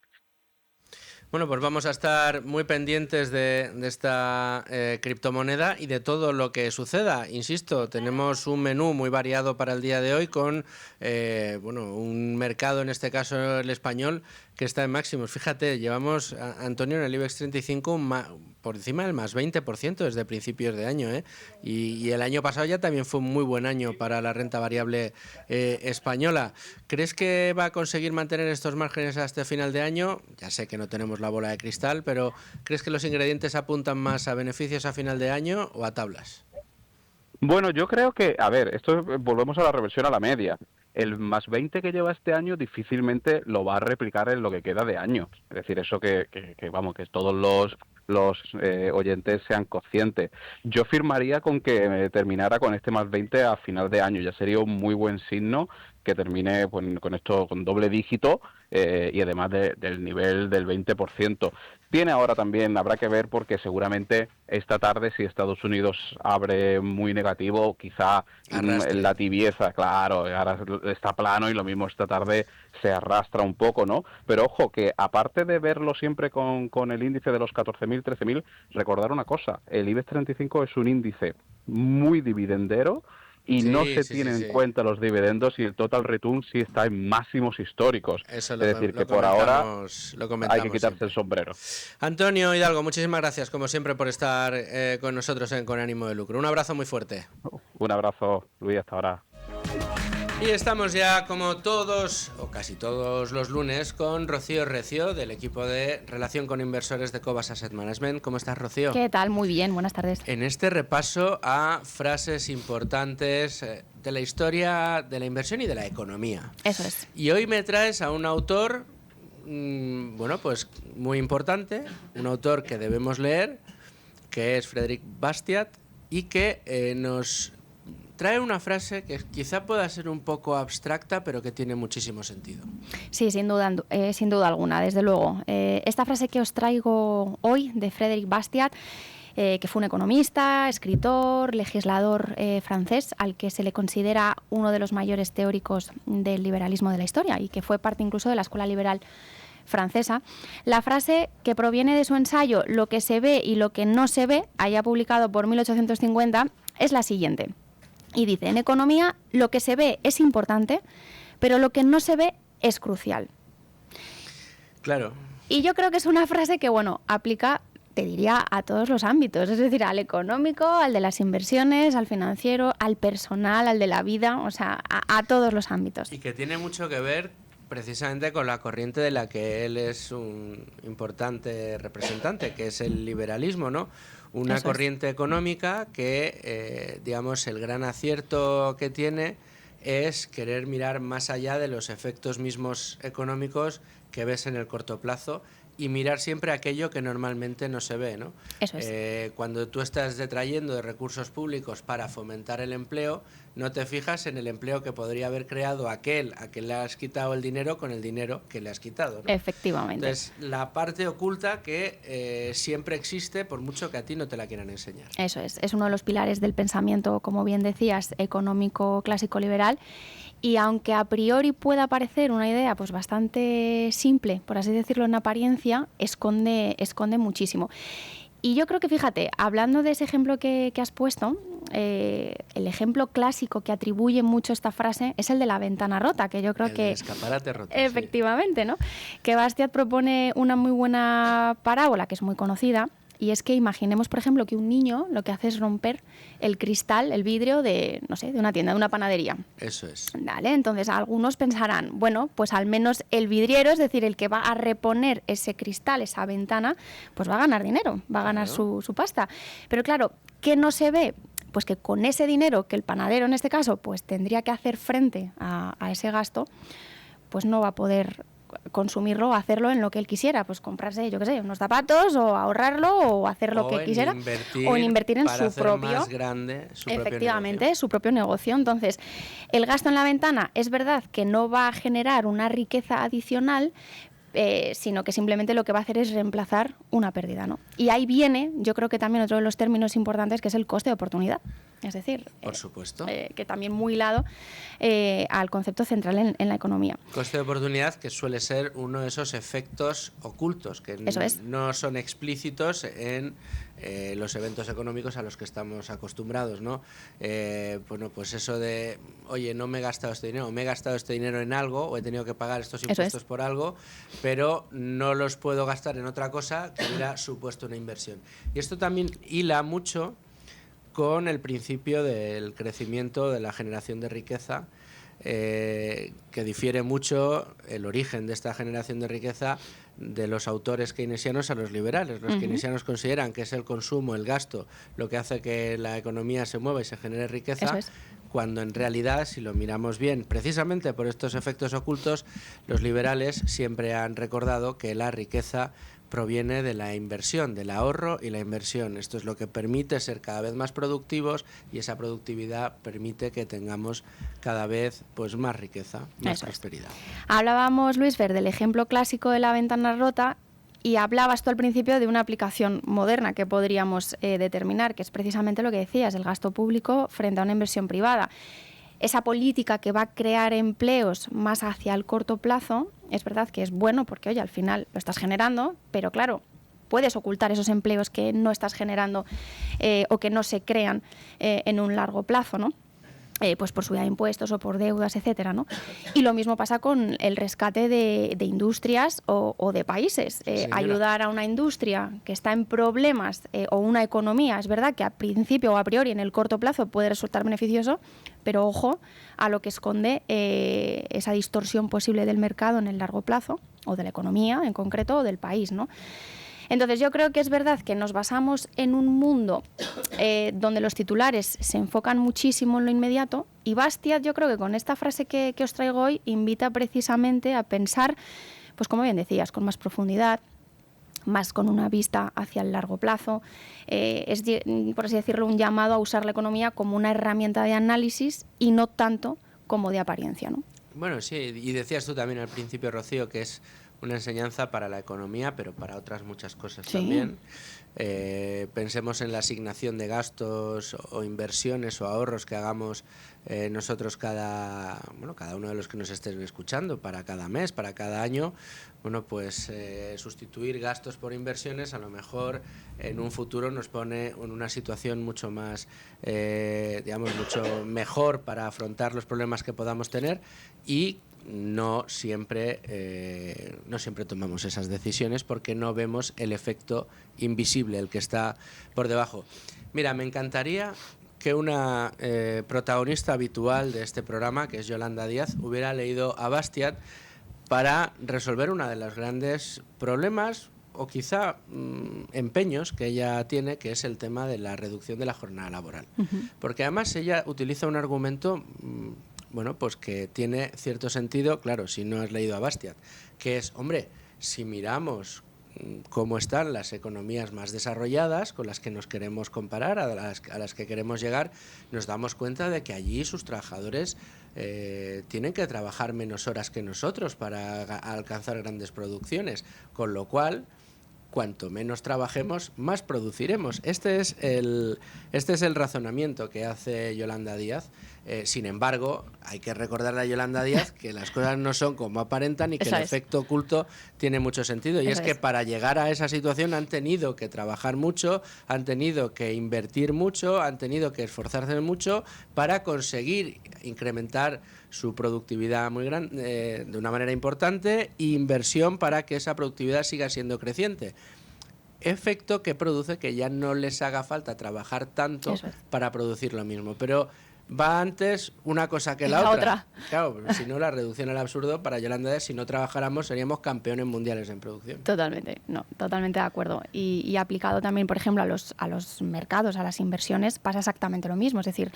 Bueno, pues vamos a estar muy pendientes de esta criptomoneda y de todo lo que suceda. Insisto, tenemos un menú muy variado para el día de hoy con un mercado, en este caso el español, que está en máximos. Fíjate, llevamos, Antonio, en el IBEX 35 por encima del más 20% desde principios de año, ¿eh? Y el año pasado ya también fue un muy buen año para la renta variable española. ¿Crees que va a conseguir mantener estos márgenes hasta final de año? Ya sé que no tenemos la bola de cristal, pero ¿crees que los ingredientes apuntan más a beneficios a final de año o a tablas? Bueno, yo creo que, volvemos a la reversión a la media. El más 20 que lleva este año difícilmente lo va a replicar en lo que queda de año. Es decir, eso que todos los oyentes sean conscientes. Yo firmaría con que terminara con este más 20 a final de año. Ya sería un muy buen signo que termine con esto con doble dígito y además del nivel del 20%. Tiene ahora también, habrá que ver, porque seguramente esta tarde, si Estados Unidos abre muy negativo, quizá la tibieza, claro, ahora está plano y lo mismo esta tarde se arrastra un poco, ¿no? Pero ojo, que aparte de verlo siempre con el índice de los 14.000, 13.000, recordar una cosa, el IBEX 35 es un índice muy dividendero, y no se tienen en cuenta los dividendos, y el total return sí está en máximos históricos. Eso es decir, que por ahora hay que quitarse siempre el sombrero. Antonio Hidalgo, muchísimas gracias, como siempre, por estar con nosotros en Con Ánimo de Lucro. Un abrazo muy fuerte. Un abrazo, Luis, hasta ahora. Y estamos ya, como todos, o casi todos los lunes, con Rocío Recio, del equipo de Relación con Inversores de Cobas Asset Management. ¿Cómo estás, Rocío? ¿Qué tal? Muy bien, buenas tardes. En este repaso a frases importantes de la historia de la inversión y de la economía. Eso es. Y hoy me traes a un autor, pues muy importante, un autor que debemos leer, que es Frédéric Bastiat, y que nos trae una frase que quizá pueda ser un poco abstracta, pero que tiene muchísimo sentido. Sí, sin duda alguna, desde luego. Esta frase que os traigo hoy de Frédéric Bastiat, que fue un economista, escritor, legislador francés, al que se le considera uno de los mayores teóricos del liberalismo de la historia y que fue parte incluso de la escuela liberal francesa. La frase, que proviene de su ensayo Lo que se ve y lo que no se ve, allá publicado por 1850, es la siguiente. Y dice, en economía lo que se ve es importante, pero lo que no se ve es crucial. Claro. Y yo creo que es una frase que, aplica, te diría, a todos los ámbitos, es decir, al económico, al de las inversiones, al financiero, al personal, al de la vida, o sea, a todos los ámbitos. Y que tiene mucho que ver precisamente con la corriente de la que él es un importante representante, que es el liberalismo, ¿no? Una corriente económica que, el gran acierto que tiene es querer mirar más allá de los efectos mismos económicos que ves en el corto plazo y mirar siempre aquello que normalmente no se ve, ¿no? Eso es. Cuando tú estás detrayendo de recursos públicos para fomentar el empleo, no te fijas en el empleo que podría haber creado aquel a que le has quitado el dinero con el dinero que le has quitado, ¿no? Efectivamente. Entonces, la parte oculta que siempre existe, por mucho que a ti no te la quieran enseñar. Eso es uno de los pilares del pensamiento, como bien decías, económico clásico liberal. Y aunque a priori pueda parecer una idea pues bastante simple, por así decirlo en apariencia, esconde muchísimo. Y yo creo que, fíjate, hablando de ese ejemplo que has puesto, el ejemplo clásico que atribuye mucho esta frase es el de la ventana rota, que yo creo el que... escaparate roto. Efectivamente, ¿no? Que Bastiat propone una muy buena parábola, que es muy conocida, y es que imaginemos, por ejemplo, que un niño lo que hace es romper el cristal, el vidrio de, no sé, de una tienda, de una panadería. Eso es. Vale, entonces algunos pensarán, bueno, pues al menos el vidriero, es decir, el que va a reponer ese cristal, esa ventana, pues va a ganar dinero, va a ganar su pasta. Pero claro, ¿qué no se ve? Pues que con ese dinero que el panadero en este caso pues tendría que hacer frente a ese gasto, pues no va a poder consumirlo o hacerlo en lo que él quisiera, pues comprarse, yo qué sé, unos zapatos o ahorrarlo o hacer lo que quisiera o en invertir en su propio, más grande, efectivamente, su propio negocio. Entonces, el gasto en la ventana es verdad que no va a generar una riqueza adicional, sino que simplemente lo que va a hacer es reemplazar una pérdida, ¿no? Y ahí viene, yo creo que también otro de los términos importantes, que es el coste de oportunidad. Es decir, por supuesto, que también muy hilado al concepto central en la economía. Coste de oportunidad, que suele ser uno de esos efectos ocultos, que no son explícitos en los eventos económicos a los que estamos acostumbrados, ¿no? Bueno, pues eso de, oye, no me he gastado este dinero, me he gastado este dinero en algo, o he tenido que pagar estos impuestos por algo, pero no los puedo gastar en otra cosa que hubiera supuesto una inversión. Y esto también hila mucho con el principio del crecimiento de la generación de riqueza, que difiere mucho el origen de esta generación de riqueza de los autores keynesianos a los liberales. Los keynesianos consideran que es el consumo, el gasto, lo que hace que la economía se mueva y se genere riqueza, cuando en realidad, si lo miramos bien, precisamente por estos efectos ocultos, los liberales siempre han recordado que la riqueza proviene de la inversión, del ahorro y la inversión. Esto es lo que permite ser cada vez más productivos, y esa productividad permite que tengamos cada vez pues más riqueza, más prosperidad. Hablábamos, Luis Fer, del ejemplo clásico de la ventana rota, y hablabas tú al principio de una aplicación moderna que podríamos determinar, que es precisamente lo que decías, el gasto público frente a una inversión privada. Esa política que va a crear empleos más hacia el corto plazo, es verdad que es bueno porque, oye, al final lo estás generando, pero claro, puedes ocultar esos empleos que no estás generando o que no se crean en un largo plazo, ¿no? Pues por subida de impuestos o por deudas, etcétera, ¿no? Y lo mismo pasa con el rescate de industrias o de países. Ayudar a una industria que está en problemas o una economía, es verdad que a principio o a priori en el corto plazo puede resultar beneficioso, pero ojo a lo que esconde esa distorsión posible del mercado en el largo plazo, o de la economía en concreto, o del país, ¿no? Entonces yo creo que es verdad que nos basamos en un mundo donde los titulares se enfocan muchísimo en lo inmediato, y Bastiat, yo creo que con esta frase que os traigo hoy, invita precisamente a pensar, pues como bien decías, con más profundidad, más con una vista hacia el largo plazo. Es, por así decirlo, un llamado a usar la economía como una herramienta de análisis y no tanto como de apariencia, ¿no? Bueno, sí, y decías tú también al principio, Rocío, que es una enseñanza para la economía, pero para otras muchas cosas también. Pensemos en la asignación de gastos o inversiones o ahorros que hagamos nosotros cada uno de los que nos estén escuchando, para cada mes, para cada año. Bueno, pues sustituir gastos por inversiones a lo mejor en un futuro nos pone en una situación mucho más, mucho mejor para afrontar los problemas que podamos tener, y no siempre tomamos esas decisiones porque no vemos el efecto invisible, el que está por debajo. Mira, me encantaría que una protagonista habitual de este programa, que es Yolanda Díaz, hubiera leído a Bastiat para resolver uno de los grandes problemas o quizá empeños que ella tiene, que es el tema de la reducción de la jornada laboral. Porque además ella utiliza un argumento pues que tiene cierto sentido, claro, si no has leído a Bastiat, que es, hombre, si miramos cómo están las economías más desarrolladas con las que nos queremos comparar, a las que queremos llegar, nos damos cuenta de que allí sus trabajadores tienen que trabajar menos horas que nosotros para alcanzar grandes producciones, con lo cual, cuanto menos trabajemos, más produciremos. Este es el razonamiento que hace Yolanda Díaz, Sin embargo, hay que recordarle a Yolanda Díaz que las cosas no son como aparentan y que el efecto oculto tiene mucho sentido. Y es que para llegar a esa situación han tenido que trabajar mucho, han tenido que invertir mucho, han tenido que esforzarse mucho para conseguir incrementar su productividad muy grande, de una manera importante, e inversión para que esa productividad siga siendo creciente. Efecto que produce que ya no les haga falta trabajar tanto para producir lo mismo. Pero va antes una cosa que la otra. Claro, si no, la reducción al absurdo para Yolanda Díaz, si no trabajáramos seríamos campeones mundiales en producción. Totalmente, no, totalmente de acuerdo. Y aplicado también, por ejemplo, a los mercados, a las inversiones, pasa exactamente lo mismo. Es decir,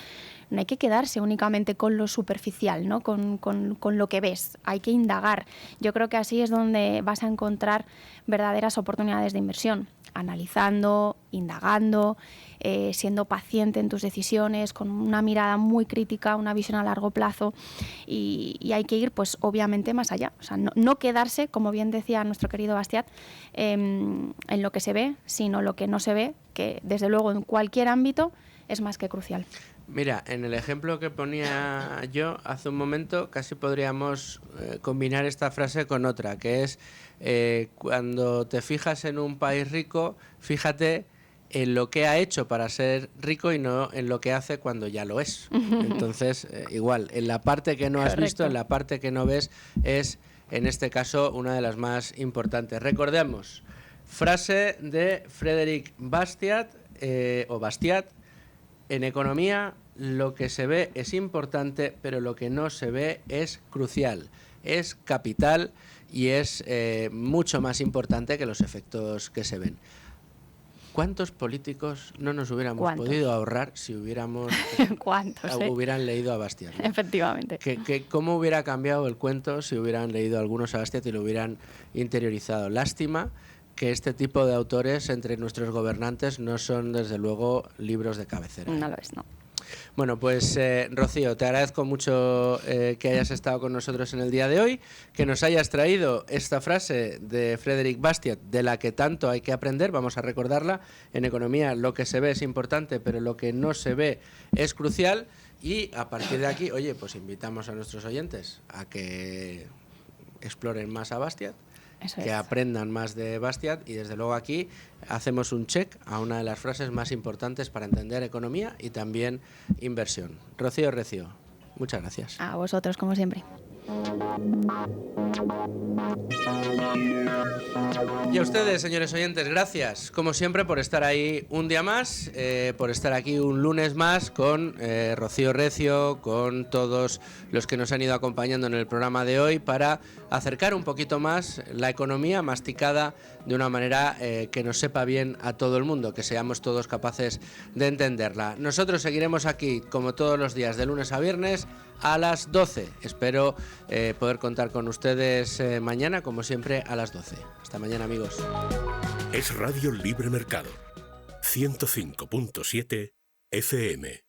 no hay que quedarse únicamente con lo superficial, ¿no? Con lo que ves. Hay que indagar. Yo creo que así es donde vas a encontrar verdaderas oportunidades de inversión. Analizando, indagando, siendo paciente en tus decisiones, con una mirada muy crítica, una visión a largo plazo, y hay que ir, pues obviamente, más allá. O sea, no quedarse, como bien decía nuestro querido Bastiat, en lo que se ve, sino lo que no se ve, que desde luego en cualquier ámbito es más que crucial. Mira, en el ejemplo que ponía yo hace un momento, casi podríamos combinar esta frase con otra, que es cuando te fijas en un país rico, fíjate en lo que ha hecho para ser rico y no en lo que hace cuando ya lo es. Entonces, igual, en la parte que no has visto, en la parte que no ves, es, en este caso, una de las más importantes. Recordemos, frase de Frédéric Bastiat, o Bastiat: en economía, lo que se ve es importante, pero lo que no se ve es crucial, es capital y es mucho más importante que los efectos que se ven. ¿Cuántos políticos no nos hubiéramos podido ahorrar si hubiéramos hubieran leído a Bastiat, ¿no? Efectivamente. ¿Cómo hubiera cambiado el cuento si hubieran leído algunos a Bastiat y lo hubieran interiorizado? Lástima que este tipo de autores entre nuestros gobernantes no son, desde luego, libros de cabecera. No lo es, no. Bueno, pues Rocío, te agradezco mucho que hayas estado con nosotros en el día de hoy, que nos hayas traído esta frase de Frédéric Bastiat, de la que tanto hay que aprender. Vamos a recordarla: en economía lo que se ve es importante, pero lo que no se ve es crucial. Y a partir de aquí, oye, pues invitamos a nuestros oyentes a que exploren más a Bastiat, que aprendan más de Bastiat, y desde luego aquí hacemos un check a una de las frases más importantes para entender economía y también inversión. Rocío Recio, muchas gracias. A vosotros, como siempre. Y a ustedes, señores oyentes, gracias, como siempre, por estar ahí un día más, por estar aquí un lunes más con Rocío Recio, con todos los que nos han ido acompañando en el programa de hoy, para acercar un poquito más la economía masticada de una manera que nos sepa bien a todo el mundo, que seamos todos capaces de entenderla. Nosotros seguiremos aquí, como todos los días, de lunes a viernes, a las 12. Espero poder contar con ustedes mañana, como siempre, a las 12. Hasta mañana, amigos. Es Radio Libre Mercado, 105.7 FM.